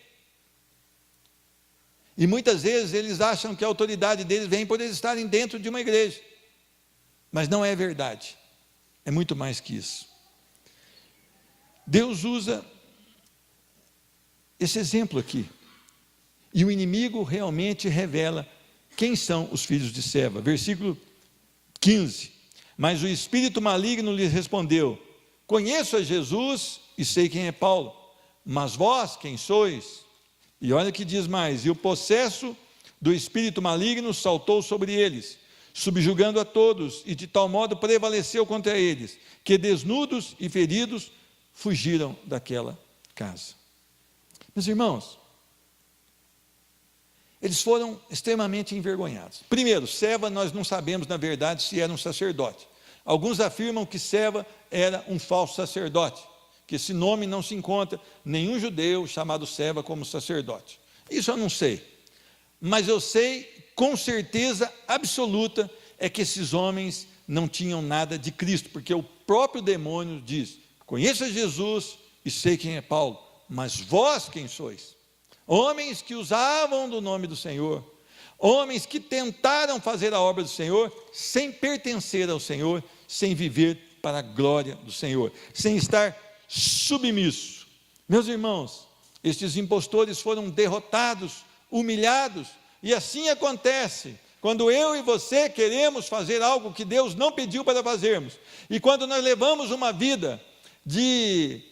e muitas vezes eles acham que a autoridade deles vem por eles estarem dentro de uma igreja, mas não é verdade, é muito mais que isso. Deus usa esse exemplo aqui, e o inimigo realmente revela quem são os filhos de Seva. Versículo 15, mas o espírito maligno lhes respondeu, conheço a Jesus e sei quem é Paulo, mas vós quem sois? E olha que diz mais, e o possesso do espírito maligno saltou sobre eles, subjugando a todos, e de tal modo prevaleceu contra eles, que desnudos e feridos fugiram daquela casa. Meus irmãos, eles foram extremamente envergonhados. Primeiro, Seva, nós não sabemos na verdade se era um sacerdote. Alguns afirmam que Seva era um falso sacerdote, que esse nome não se encontra nenhum judeu chamado Seva como sacerdote. Isso eu não sei, mas eu sei com certeza absoluta é que esses homens não tinham nada de Cristo, porque o próprio demônio diz, conheço a Jesus e sei quem é Paulo, mas vós quem sois? Homens que usavam do nome do Senhor, homens que tentaram fazer a obra do Senhor, sem pertencer ao Senhor, sem viver para a glória do Senhor, sem estar submisso. Meus irmãos, estes impostores foram derrotados, humilhados, e assim acontece quando eu e você queremos fazer algo que Deus não pediu para fazermos, e quando nós levamos uma vida de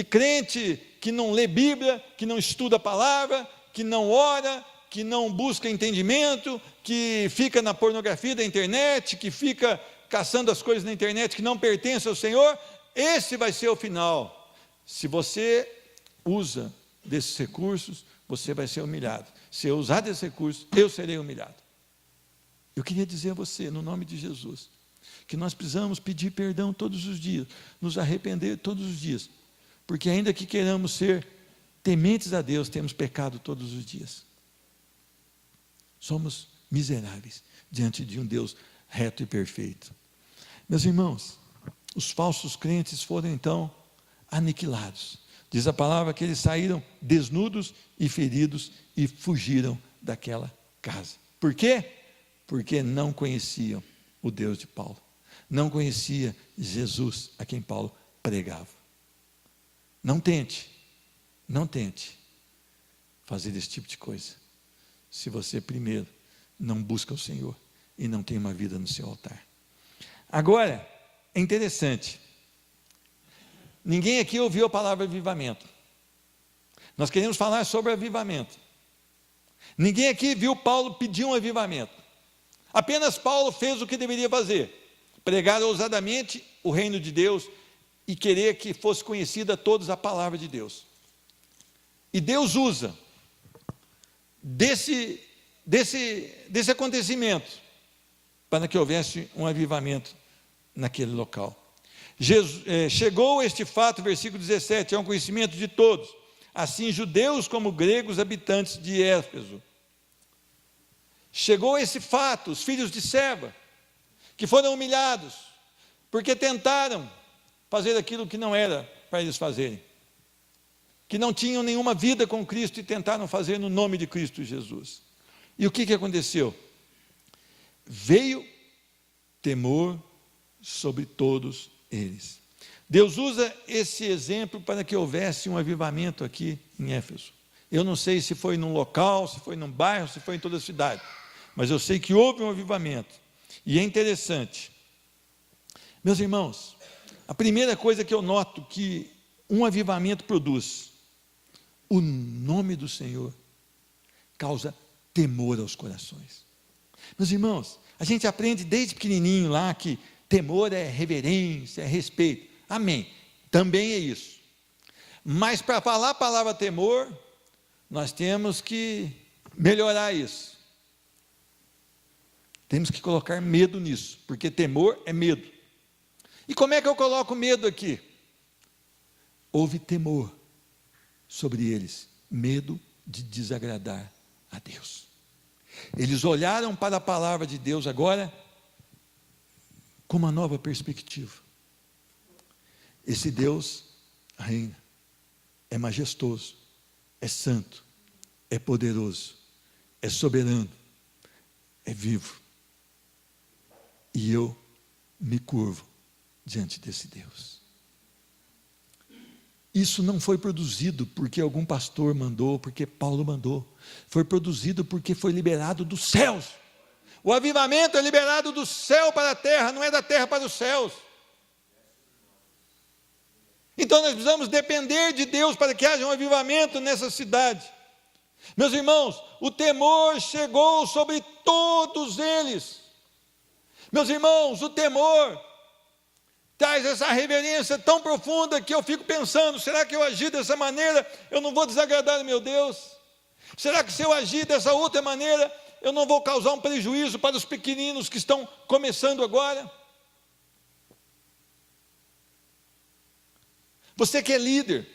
crente que não lê Bíblia, que não estuda a palavra, que não ora, que não busca entendimento, que fica na pornografia da internet, que fica caçando as coisas na internet que não pertencem ao Senhor, esse vai ser o final. Se você usa desses recursos, você vai ser humilhado. Se eu usar desses recursos, eu serei humilhado. Eu queria dizer a você, no nome de Jesus, que nós precisamos pedir perdão todos os dias, nos arrepender todos os dias, porque ainda que queiramos ser tementes a Deus, temos pecado todos os dias. Somos miseráveis diante de um Deus reto e perfeito. Meus irmãos, os falsos crentes foram então aniquilados. Diz a palavra que eles saíram desnudos e feridos e fugiram daquela casa. Por quê? Porque não conheciam o Deus de Paulo. Não conhecia Jesus a quem Paulo pregava. Não tente fazer esse tipo de coisa, se você primeiro não busca o Senhor e não tem uma vida no seu altar. Agora, é interessante, ninguém aqui ouviu a palavra avivamento. Nós queremos falar sobre avivamento. Ninguém aqui viu Paulo pedir um avivamento. Apenas Paulo fez o que deveria fazer, pregar ousadamente o reino de Deus e querer que fosse conhecida a todos a palavra de Deus. E Deus usa desse acontecimento para que houvesse um avivamento naquele local. Chegou este fato, versículo 17, é um conhecimento de todos, assim judeus como gregos, habitantes de Éfeso. Chegou esse fato, os filhos de Seva, que foram humilhados, porque tentaram fazer aquilo que não era para eles fazerem, que não tinham nenhuma vida com Cristo e tentaram fazer no nome de Cristo Jesus. E o que aconteceu? Veio temor sobre todos eles. Deus usa esse exemplo para que houvesse um avivamento aqui em Éfeso. Eu não sei se foi num local, se foi num bairro, se foi em toda a cidade, mas eu sei que houve um avivamento. E é interessante, meus irmãos, a primeira coisa que eu noto que um avivamento produz, o nome do Senhor causa temor aos corações. Meus irmãos, a gente aprende desde pequenininho lá que temor é reverência, é respeito. Amém. Também é isso. Mas para falar a palavra temor, nós temos que melhorar isso. Temos que colocar medo nisso, porque temor é medo. E como é que eu coloco medo aqui? Houve temor sobre eles, medo de desagradar a Deus. Eles olharam para a palavra de Deus agora com uma nova perspectiva. Esse Deus reina, é majestoso, é santo, é poderoso, é soberano, é vivo. E eu me curvo diante desse Deus. Isso não foi produzido porque algum pastor mandou, porque Paulo mandou. Foi produzido porque foi liberado dos céus. O avivamento é liberado do céu para a terra, não é da terra para os céus. Então nós precisamos depender de Deus para que haja um avivamento nessa cidade. Meus irmãos, o temor chegou sobre todos eles. Meus irmãos, o temor traz essa reverência tão profunda que eu fico pensando, será que eu agir dessa maneira, eu não vou desagradar o meu Deus? Será que se eu agir dessa outra maneira, eu não vou causar um prejuízo para os pequeninos que estão começando agora? Você que é líder,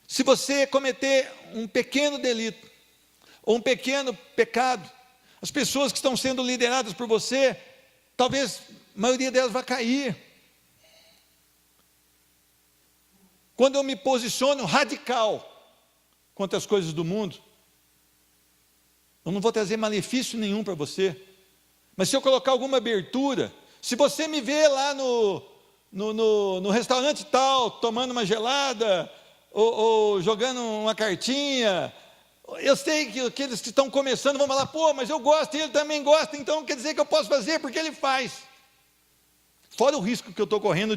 se você cometer um pequeno delito, ou um pequeno pecado, as pessoas que estão sendo lideradas por você, talvez a maioria delas vai cair. Quando eu me posiciono radical contra as coisas do mundo, eu não vou trazer malefício nenhum para você, mas se eu colocar alguma abertura, se você me vê lá no restaurante tal, tomando uma gelada, ou jogando uma cartinha, eu sei que aqueles que estão começando vão falar, pô, mas eu gosto e ele também gosta, então quer dizer que eu posso fazer porque ele faz. Fora o risco que eu estou correndo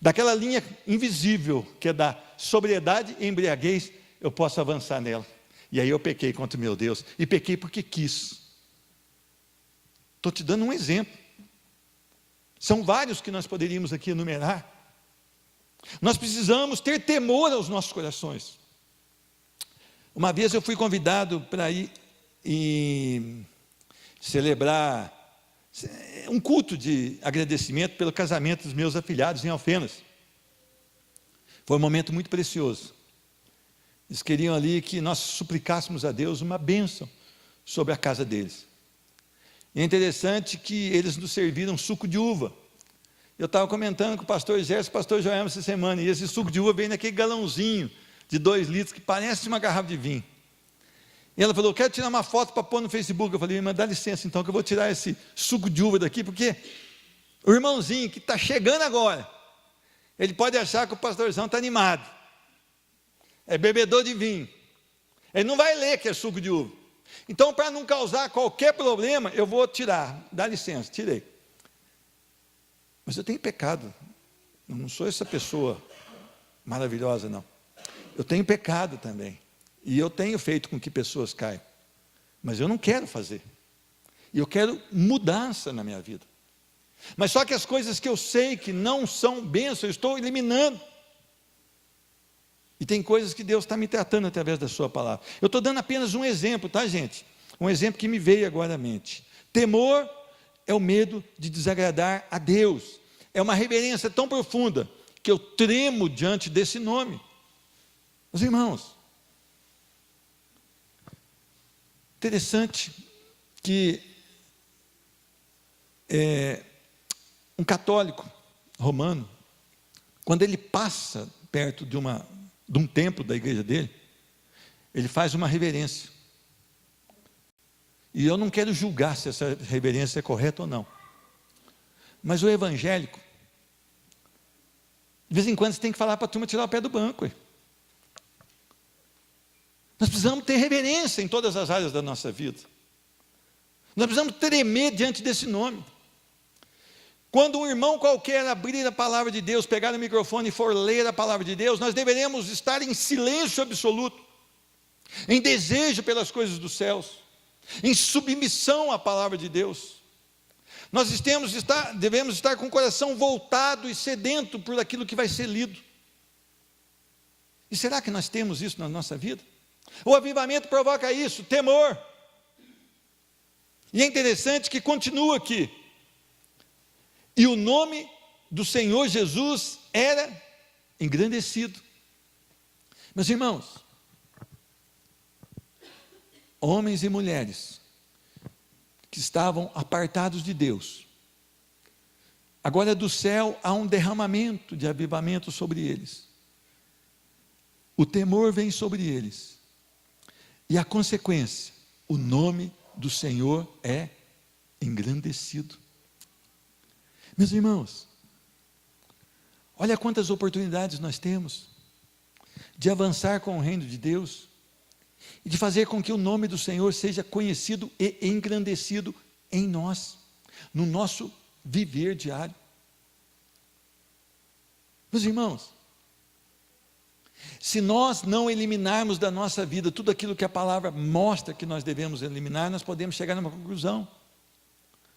daquela linha invisível, que é da sobriedade e embriaguez, eu posso avançar nela. E aí eu pequei contra o meu Deus, e pequei porque quis. Estou te dando um exemplo. São vários que nós poderíamos aqui enumerar. Nós precisamos ter temor aos nossos corações. Uma vez eu fui convidado para ir e celebrar um culto de agradecimento pelo casamento dos meus afilhados em Alfenas. Foi um momento muito precioso. Eles queriam ali que nós suplicássemos a Deus uma bênção sobre a casa deles. E é interessante que eles nos serviram suco de uva. Eu estava comentando com o pastor Gerson e o pastor Joel essa semana, e esse suco de uva veio naquele galãozinho de 2 litros, que parece uma garrafa de vinho. E ela falou, quero tirar uma foto para pôr no Facebook. Eu falei, mas dá licença então, que eu vou tirar esse suco de uva daqui, porque o irmãozinho que está chegando agora, ele pode achar que o pastorzão está animado, é bebedor de vinho, ele não vai ler que é suco de uva. Então, para não causar qualquer problema, eu vou tirar, dá licença, tirei. Mas eu tenho pecado, eu não sou essa pessoa maravilhosa não. Eu tenho pecado também, e eu tenho feito com que pessoas caiam, mas eu não quero fazer, e eu quero mudança na minha vida, mas só que as coisas que eu sei que não são bênção, eu estou eliminando, e tem coisas que Deus está me tratando através da sua palavra. Eu estou dando apenas um exemplo, tá gente? Um exemplo que me veio agora à mente. Temor é o medo de desagradar a Deus. É uma reverência tão profunda que eu tremo diante desse nome. Meus irmãos, interessante que um católico romano, quando ele passa perto de um templo da igreja dele, ele faz uma reverência. E eu não quero julgar se essa reverência é correta ou não. Mas o evangélico, de vez em quando você tem que falar para a turma tirar o pé do banco. Nós precisamos ter reverência em todas as áreas da nossa vida. Nós precisamos tremer diante desse nome. Quando um irmão qualquer abrir a palavra de Deus, pegar o microfone e for ler a palavra de Deus, nós deveremos estar em silêncio absoluto, em desejo pelas coisas dos céus, em submissão à palavra de Deus. Nós devemos estar com o coração voltado e sedento por aquilo que vai ser lido. E será que nós temos isso na nossa vida? O avivamento provoca isso, temor. E é interessante que continua aqui. E o nome do Senhor Jesus era engrandecido. Meus irmãos, homens e mulheres que estavam apartados de Deus, agora do céu há um derramamento de avivamento sobre eles. O temor vem sobre eles. E a consequência, o nome do Senhor é engrandecido. Meus irmãos, olha quantas oportunidades nós temos de avançar com o reino de Deus e de fazer com que o nome do Senhor seja conhecido e engrandecido em nós, no nosso viver diário. Meus irmãos, se nós não eliminarmos da nossa vida tudo aquilo que a palavra mostra que nós devemos eliminar, nós podemos chegar numa conclusão: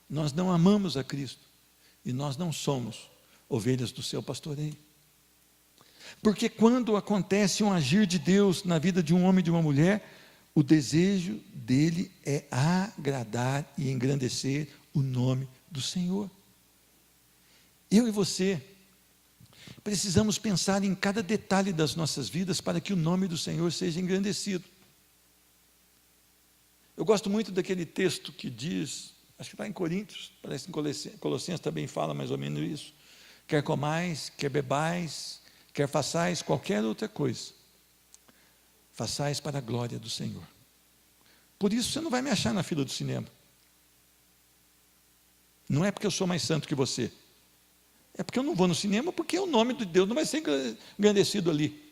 nós não amamos a Cristo e nós não somos ovelhas do seu pastoreio. Porque quando acontece um agir de Deus na vida de um homem e de uma mulher, o desejo dele é agradar e engrandecer o nome do Senhor. Eu e você precisamos pensar em cada detalhe das nossas vidas para que o nome do Senhor seja engrandecido. Eu gosto muito daquele texto que diz, acho que está em Coríntios, parece que em Colossenses também fala mais ou menos isso: quer comais, quer bebais, quer façais qualquer outra coisa, façais para a glória do Senhor. Por isso você não vai me achar na fila do cinema. Não é porque eu sou mais santo que você, é porque eu não vou no cinema, porque o nome de Deus não vai ser engrandecido ali.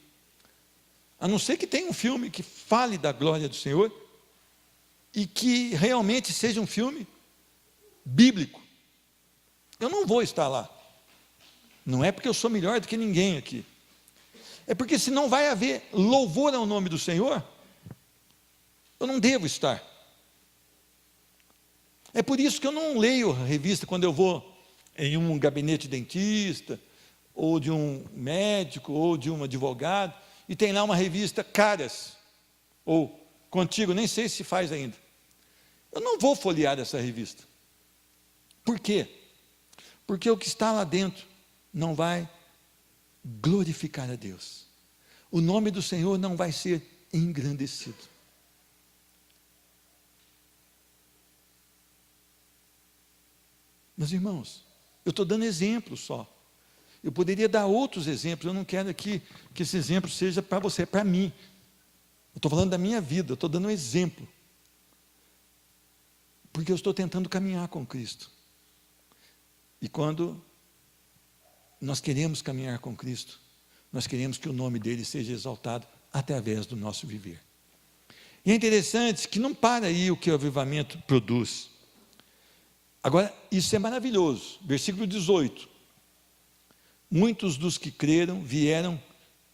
A não ser que tenha um filme que fale da glória do Senhor e que realmente seja um filme bíblico. Eu não vou estar lá. Não é porque eu sou melhor do que ninguém aqui. É porque se não vai haver louvor ao nome do Senhor, eu não devo estar. É por isso que eu não leio a revista quando eu vou em um gabinete de dentista, ou de um médico, ou de um advogado, e tem lá uma revista Caras, ou Contigo, nem sei se faz ainda. Eu não vou folhear essa revista. Por quê? Porque o que está lá dentro não vai glorificar a Deus. O nome do Senhor não vai ser engrandecido. Meus irmãos, eu estou dando exemplos só. Eu poderia dar outros exemplos, eu não quero aqui que esse exemplo seja para você, é para mim. Eu estou falando da minha vida, eu estou dando um exemplo. Porque eu estou tentando caminhar com Cristo. E quando nós queremos caminhar com Cristo, nós queremos que o nome dele seja exaltado através do nosso viver. E é interessante que não para aí o que o avivamento produz. Agora, isso é maravilhoso. Versículo 18. Muitos dos que creram vieram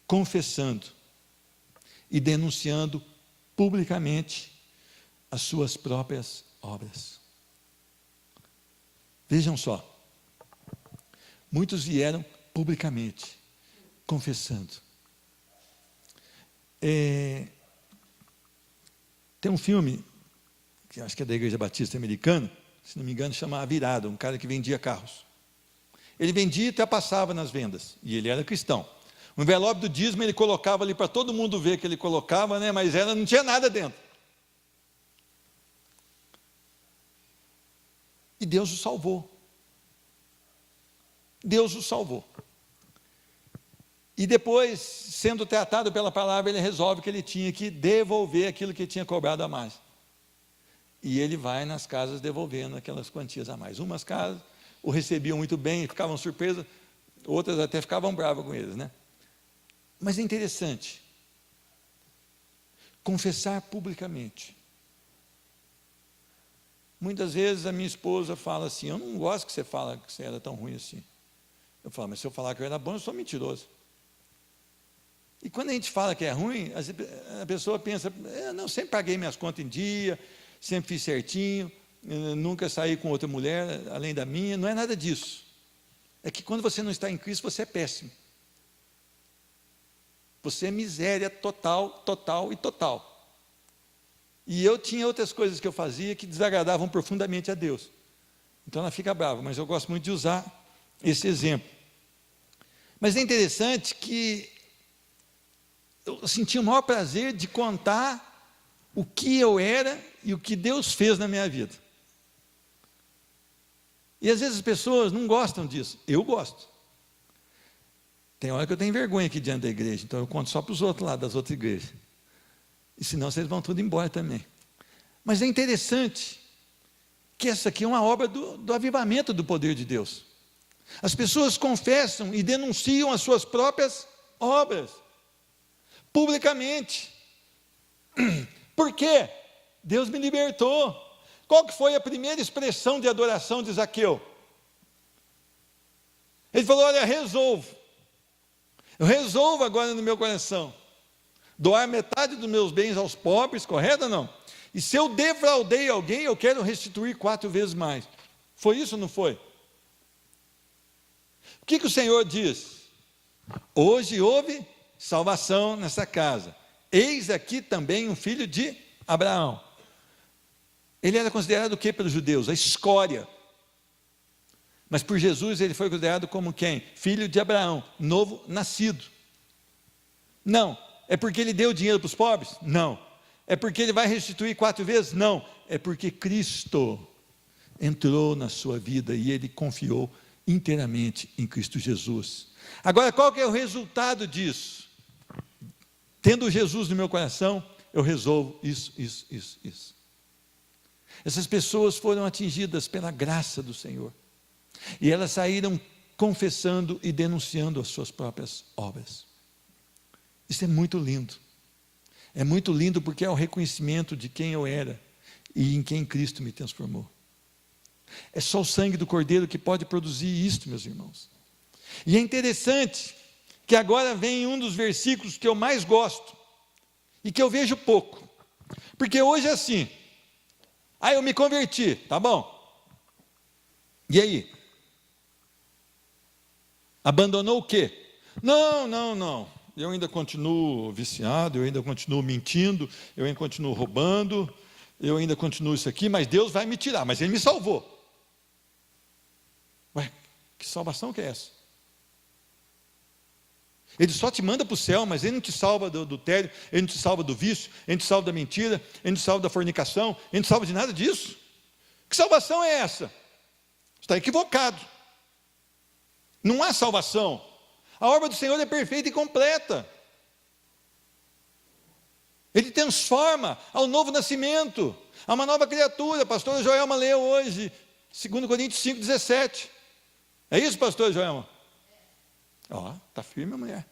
confessando e denunciando publicamente as suas próprias obras. Vejam só. Muitos vieram publicamente, confessando. Tem um filme, que acho que é da Igreja Batista Americana, se não me engano, chama A Virada, um cara que vendia carros. Ele vendia e ultrapassava nas vendas, e ele era cristão. O envelope do dízimo ele colocava ali para todo mundo ver que ele colocava, né? Mas não tinha nada dentro. E Deus o salvou. Deus o salvou. E depois, sendo tratado pela palavra, ele resolve que ele tinha que devolver aquilo que ele tinha cobrado a mais. E ele vai nas casas devolvendo aquelas quantias a mais. Umas casas o recebiam muito bem e ficavam surpresas, outras até ficavam bravas com eles, né? Mas é interessante, confessar publicamente. Muitas vezes a minha esposa fala assim, eu não gosto que você fala que você era tão ruim assim. Eu falo, mas se eu falar que eu era bom, eu sou mentiroso. E quando a gente fala que é ruim, a pessoa pensa, não, sempre paguei minhas contas em dia, sempre fiz certinho, nunca saí com outra mulher além da minha, não é nada disso. É que quando você não está em Cristo, você é péssimo. Você é miséria total, total e total. E eu tinha outras coisas que eu fazia que desagradavam profundamente a Deus. Então ela fica brava, mas eu gosto muito de usar esse exemplo. Mas é interessante que eu senti o maior prazer de contar o que eu era e o que Deus fez na minha vida. E às vezes as pessoas não gostam disso. Eu gosto. Tem hora que eu tenho vergonha aqui diante da igreja, então eu conto só para os outros lá das outras igrejas. E senão vocês vão tudo embora também. Mas é interessante que essa aqui é uma obra do avivamento do poder de Deus. As pessoas confessam e denunciam as suas próprias obras, publicamente. Por quê? Deus me libertou. Qual que foi a primeira expressão de adoração de Zaqueu? Ele falou, olha, eu resolvo agora no meu coração doar metade dos meus bens aos pobres, correto ou não? E se eu defraudei alguém, eu quero restituir 4 vezes mais. Foi isso ou não foi? O que o Senhor diz? Hoje houve salvação nessa casa. Eis aqui também um filho de Abraão. Ele era considerado o que pelos judeus? A escória. Mas por Jesus ele foi considerado como quem? Filho de Abraão, novo nascido. Não. É porque ele deu dinheiro para os pobres? Não. É porque ele vai restituir 4 vezes? Não. É porque Cristo entrou na sua vida e ele confiou inteiramente em Cristo Jesus. Agora, qual que é o resultado disso? Tendo Jesus no meu coração, eu resolvo isso. Essas pessoas foram atingidas pela graça do Senhor. E elas saíram confessando e denunciando as suas próprias obras. Isso é muito lindo. É muito lindo porque é o reconhecimento de quem eu era e em quem Cristo me transformou. É só o sangue do Cordeiro que pode produzir isto, meus irmãos. E é interessante que agora vem um dos versículos que eu mais gosto e que eu vejo pouco. Porque hoje é assim, eu me converti, tá bom? E aí? Abandonou o quê? Não. Eu ainda continuo viciado, eu ainda continuo mentindo, eu ainda continuo roubando, eu ainda continuo isso aqui, mas Deus vai me tirar, mas Ele me salvou. Ué, que salvação que é essa? Ele só te manda para o céu, mas Ele não te salva do adultério, Ele não te salva do vício, Ele não te salva da mentira, Ele não te salva da fornicação, Ele não te salva de nada disso. Que salvação é essa? Está equivocado. Não há salvação. A obra do Senhor é perfeita e completa. Ele transforma ao novo nascimento, a uma nova criatura. A pastora Joelma leu hoje, 2 Coríntios 5,17. É isso, pastora Joelma? Está firme a mulher.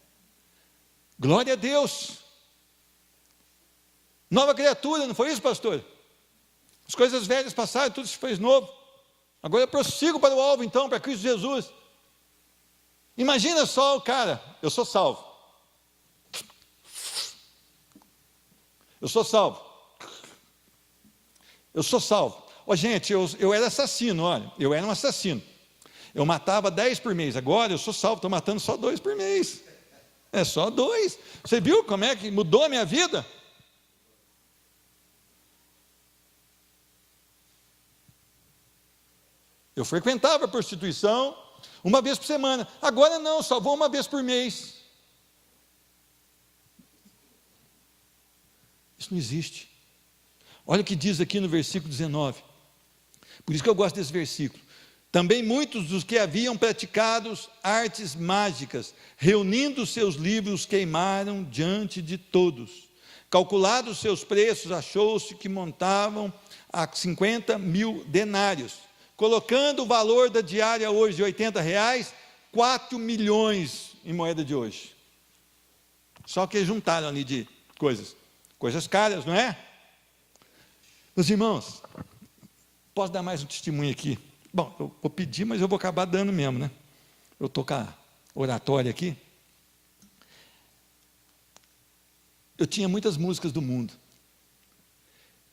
Glória a Deus. Nova criatura, não foi isso, pastor? As coisas velhas passaram, tudo se fez novo. Agora eu prossigo para o alvo, então, para Cristo Jesus. Imagina só o cara, eu sou salvo. Eu sou salvo. Gente, eu era assassino, olha, eu era um assassino. Eu matava 10 por mês, agora eu sou salvo, estou matando só 2 por mês. É só 2. Você viu como é que mudou a minha vida? Eu frequentava a prostituição, uma vez por semana. Agora não, só vou uma vez por mês. Isso não existe. Olha o que diz aqui no versículo 19. Por isso que eu gosto desse versículo. Também muitos dos que haviam praticado artes mágicas, reunindo seus livros, queimaram diante de todos. Calculados seus preços, achou-se que montavam a 50.000 denários. Colocando o valor da diária hoje de R$80, 4 milhões em moeda de hoje. Só que juntaram ali de coisas caras, não é? Meus irmãos, posso dar mais um testemunho aqui? Bom, eu vou pedir, mas eu vou acabar dando mesmo, né? Eu estou com a oratória aqui. Eu tinha muitas músicas do mundo.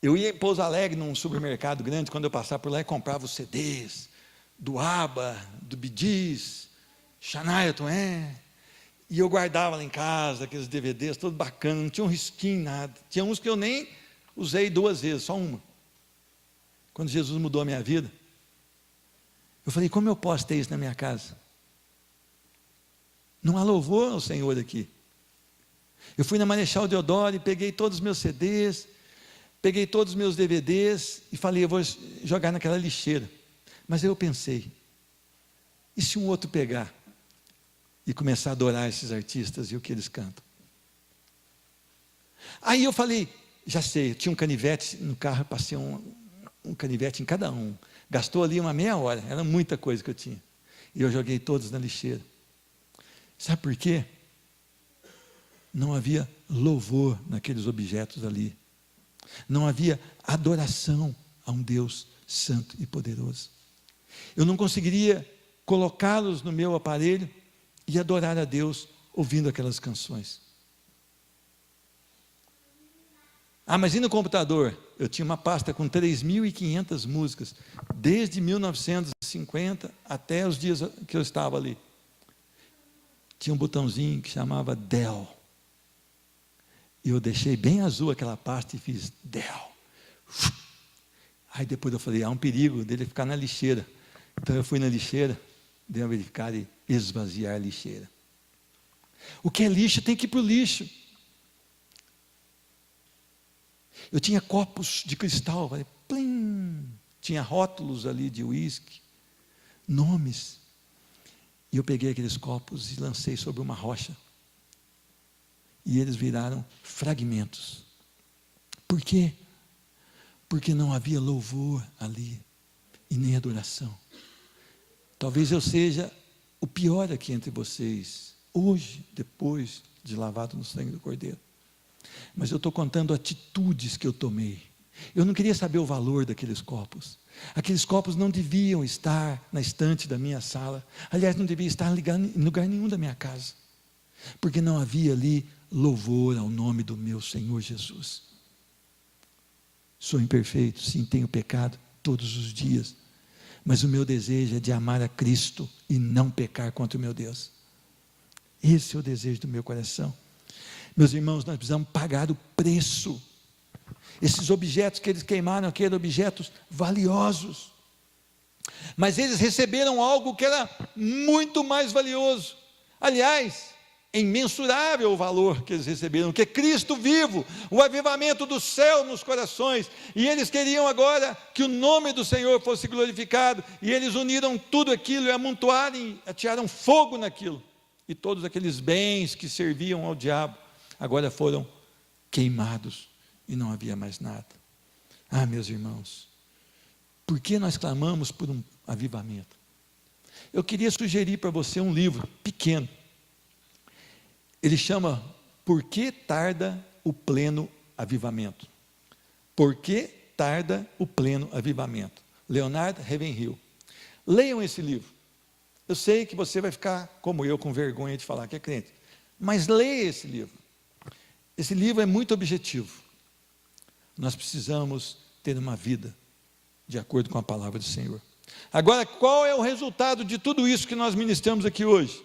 Eu ia em Pouso Alegre, num supermercado grande, quando eu passava por lá, e comprava os CDs do ABBA, do Bee Gees, Shania Twain, e eu guardava lá em casa, aqueles DVDs, todo bacana, não tinha um risquinho, nada. Tinha uns que eu nem usei 2 vezes, só uma. Quando Jesus mudou a minha vida, eu falei, como eu posso ter isso na minha casa? Não há louvor ao Senhor aqui. Eu fui na Marechal Deodoro e peguei todos os meus CDs, peguei todos os meus DVDs e falei, eu vou jogar naquela lixeira. Mas aí eu pensei, e se um outro pegar e começar a adorar esses artistas e o que eles cantam? Aí eu falei, já sei, eu tinha um canivete no carro, passei um canivete em cada um. Gastou ali uma meia hora, era muita coisa que eu tinha. E eu joguei todos na lixeira. Sabe por quê? Não havia louvor naqueles objetos ali. Não havia adoração a um Deus santo e poderoso. Eu não conseguiria colocá-los no meu aparelho e adorar a Deus ouvindo aquelas canções. Ah, mas e no computador? Eu tinha uma pasta com 3.500 músicas, desde 1950 até os dias que eu estava ali. Tinha um botãozinho que chamava Del. E eu deixei bem azul aquela pasta e fiz Del. Aí depois eu falei, há um perigo dele ficar na lixeira. Então eu fui na lixeira, dei uma verificada e esvaziar a lixeira. O que é lixo tem que ir para o lixo. Eu tinha copos de cristal, falei, plim, tinha rótulos ali de uísque, nomes. E eu peguei aqueles copos e lancei sobre uma rocha. E eles viraram fragmentos. Por quê? Porque não havia louvor ali e nem adoração. Talvez eu seja o pior aqui entre vocês, hoje, depois de lavado no sangue do Cordeiro. Mas eu estou contando atitudes que eu tomei. Eu não queria saber o valor daqueles copos. Aqueles copos não deviam estar na estante da minha sala. Aliás, não deviam estar em lugar nenhum da minha casa. Porque não havia ali louvor ao nome do meu Senhor Jesus. Sou imperfeito, sim, tenho pecado todos os dias. Mas o meu desejo é de amar a Cristo e não pecar contra o meu Deus. Esse é o desejo do meu coração. Meus irmãos, nós precisamos pagar o preço. Esses objetos que eles queimaram aqui eram objetos valiosos. Mas eles receberam algo que era muito mais valioso. Aliás, é imensurável o valor que eles receberam, que é Cristo vivo, o avivamento do céu nos corações. E eles queriam agora que o nome do Senhor fosse glorificado. E eles uniram tudo aquilo e amontoaram e atiraram fogo naquilo. E todos aqueles bens que serviam ao diabo agora foram queimados e não havia mais nada. Ah, meus irmãos, por que nós clamamos por um avivamento? Eu queria sugerir para você um livro pequeno. Ele chama Por que tarda o pleno avivamento? Por que tarda o pleno avivamento? Leonard Ravenhill. Leiam esse livro. Eu sei que você vai ficar como eu, com vergonha de falar que é crente, mas leia esse livro. Esse livro é muito objetivo. Nós precisamos ter uma vida de acordo com a palavra do Senhor. Agora, qual é o resultado de tudo isso que nós ministramos aqui hoje?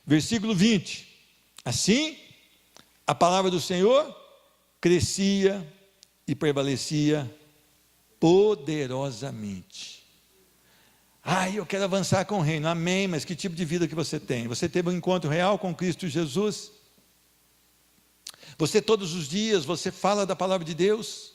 Versículo 20. Assim, a palavra do Senhor crescia e prevalecia poderosamente. Eu quero avançar com o reino. Amém, mas que tipo de vida que você tem? Você teve um encontro real com Cristo Jesus? Você todos os dias, você fala da palavra de Deus?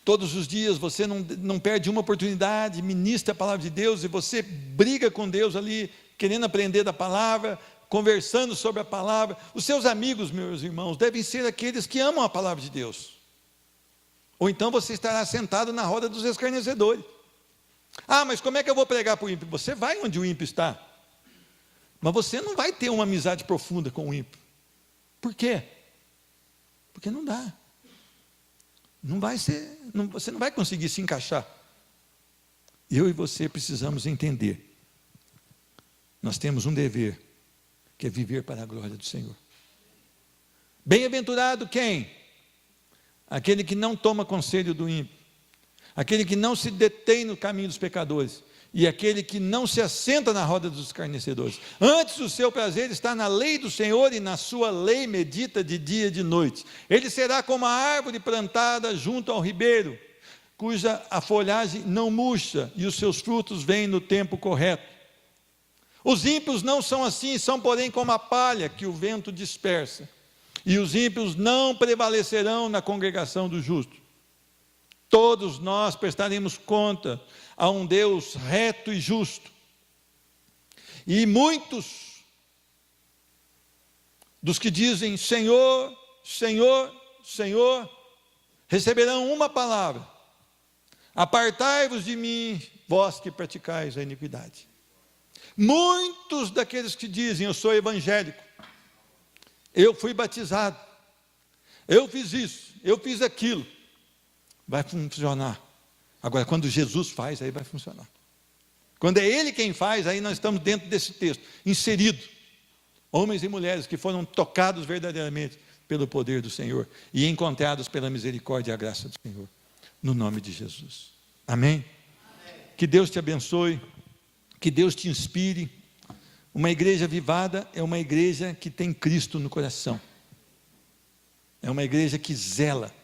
Todos os dias você não perde uma oportunidade, ministra a palavra de Deus, e você briga com Deus ali, querendo aprender da palavra, conversando sobre a palavra. Os seus amigos, meus irmãos, devem ser aqueles que amam a palavra de Deus. Ou então você estará sentado na roda dos escarnecedores. Mas como é que eu vou pregar para o ímpio? Você vai onde o ímpio está, mas você não vai ter uma amizade profunda com o ímpio. Por quê? Porque não dá. Você não vai conseguir se encaixar. Eu e você precisamos entender. Nós temos um dever, que é viver para a glória do Senhor. Bem-aventurado quem? Aquele que não toma conselho do ímpio, aquele que não se detém no caminho dos pecadores, e aquele que não se assenta na roda dos escarnecedores. Antes o seu prazer está na lei do Senhor, e na sua lei medita de dia e de noite. Ele será como a árvore plantada junto ao ribeiro, cuja a folhagem não murcha, e os seus frutos vêm no tempo correto. Os ímpios não são assim, são porém como a palha que o vento dispersa. E os ímpios não prevalecerão na congregação dos justos. Todos nós prestaremos conta a um Deus reto e justo. E muitos dos que dizem Senhor, Senhor, Senhor, receberão uma palavra: apartai-vos de mim, vós que praticais a iniquidade. Muitos daqueles que dizem eu sou evangélico, eu fui batizado, eu fiz isso, eu fiz aquilo, vai funcionar. Agora, quando Jesus faz, aí vai funcionar. Quando é Ele quem faz, aí nós estamos dentro desse texto, inserido. Homens e mulheres que foram tocados verdadeiramente pelo poder do Senhor e encontrados pela misericórdia e a graça do Senhor, no nome de Jesus. Amém? Amém. Que Deus te abençoe, que Deus te inspire. Uma igreja avivada é uma igreja que tem Cristo no coração. É uma igreja que zela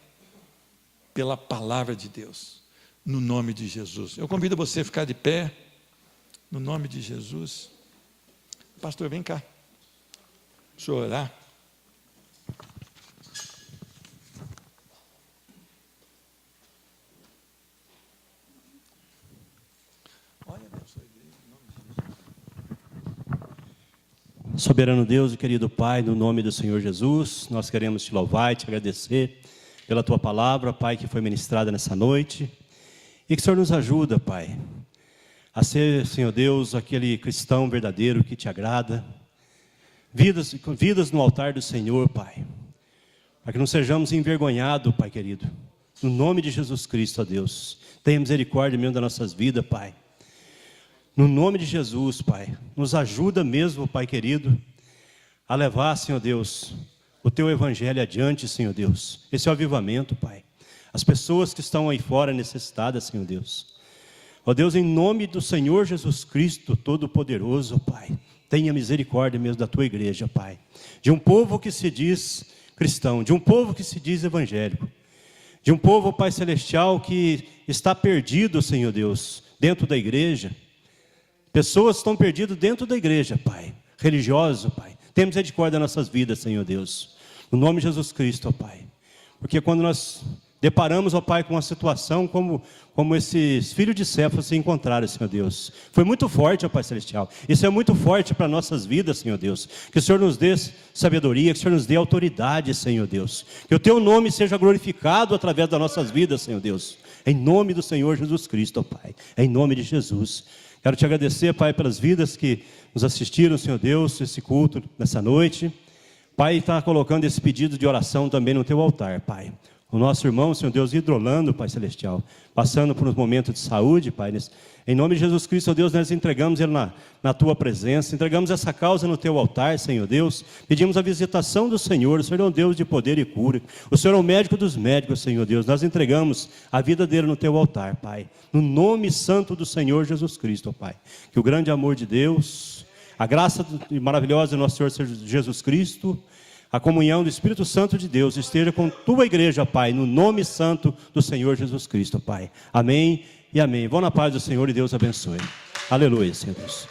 pela palavra de Deus, no nome de Jesus. Eu convido você a ficar de pé, no nome de Jesus. Pastor, vem cá, deixa eu orar. Soberano Deus e querido Pai, no nome do Senhor Jesus, nós queremos te louvar e te agradecer pela tua palavra, Pai, que foi ministrada nessa noite, e que o Senhor nos ajuda, Pai, a ser, Senhor Deus, aquele cristão verdadeiro que te agrada, vidas no altar do Senhor, Pai, para que não sejamos envergonhados, Pai querido, no nome de Jesus Cristo, ó Deus, tenha misericórdia mesmo das nossas vidas, Pai. No nome de Jesus, Pai, nos ajuda mesmo, Pai querido, a levar, Senhor Deus, o Teu Evangelho adiante, Senhor Deus. Esse é o avivamento, Pai. As pessoas que estão aí fora necessitadas, Senhor Deus. Ó Deus, em nome do Senhor Jesus Cristo, Todo-Poderoso, Pai, tenha misericórdia mesmo da Tua igreja, Pai. De um povo que se diz cristão, de um povo que se diz evangélico, de um povo, Pai Celestial, que está perdido, Senhor Deus, dentro da igreja. Pessoas estão perdidas dentro da igreja, Pai, religioso, Pai. Tenha misericórdia das nossas vidas, Senhor Deus. No nome de Jesus Cristo, ó Pai. Porque quando nós deparamos, ó Pai, com uma situação como esses filhos de Cefas se encontraram, Senhor Deus. Foi muito forte, ó Pai Celestial. Isso é muito forte para nossas vidas, Senhor Deus. Que o Senhor nos dê sabedoria, que o Senhor nos dê autoridade, Senhor Deus. Que o Teu nome seja glorificado através das nossas vidas, Senhor Deus. Em nome do Senhor Jesus Cristo, ó Pai. Em nome de Jesus. Quero te agradecer, Pai, pelas vidas que nos assistiram, Senhor Deus, esse culto nessa noite. Pai, está colocando esse pedido de oração também no Teu altar, Pai. O nosso irmão, Senhor Deus, hidrolando, Pai Celestial, passando por um momento de saúde, Pai. Em nome de Jesus Cristo, Deus, nós entregamos ele na Tua presença, entregamos essa causa no Teu altar, Senhor Deus. Pedimos a visitação do Senhor. O Senhor é um Deus de poder e cura. O Senhor é o médico dos médicos, Senhor Deus. Nós entregamos a vida dele no Teu altar, Pai. No nome santo do Senhor Jesus Cristo, Pai. Que o grande amor de Deus, a graça maravilhosa do nosso Senhor Jesus Cristo, a comunhão do Espírito Santo de Deus esteja com Tua igreja, Pai, no nome santo do Senhor Jesus Cristo, Pai. Amém e amém. Vão na paz do Senhor e Deus abençoe. Aleluia, Senhor Deus.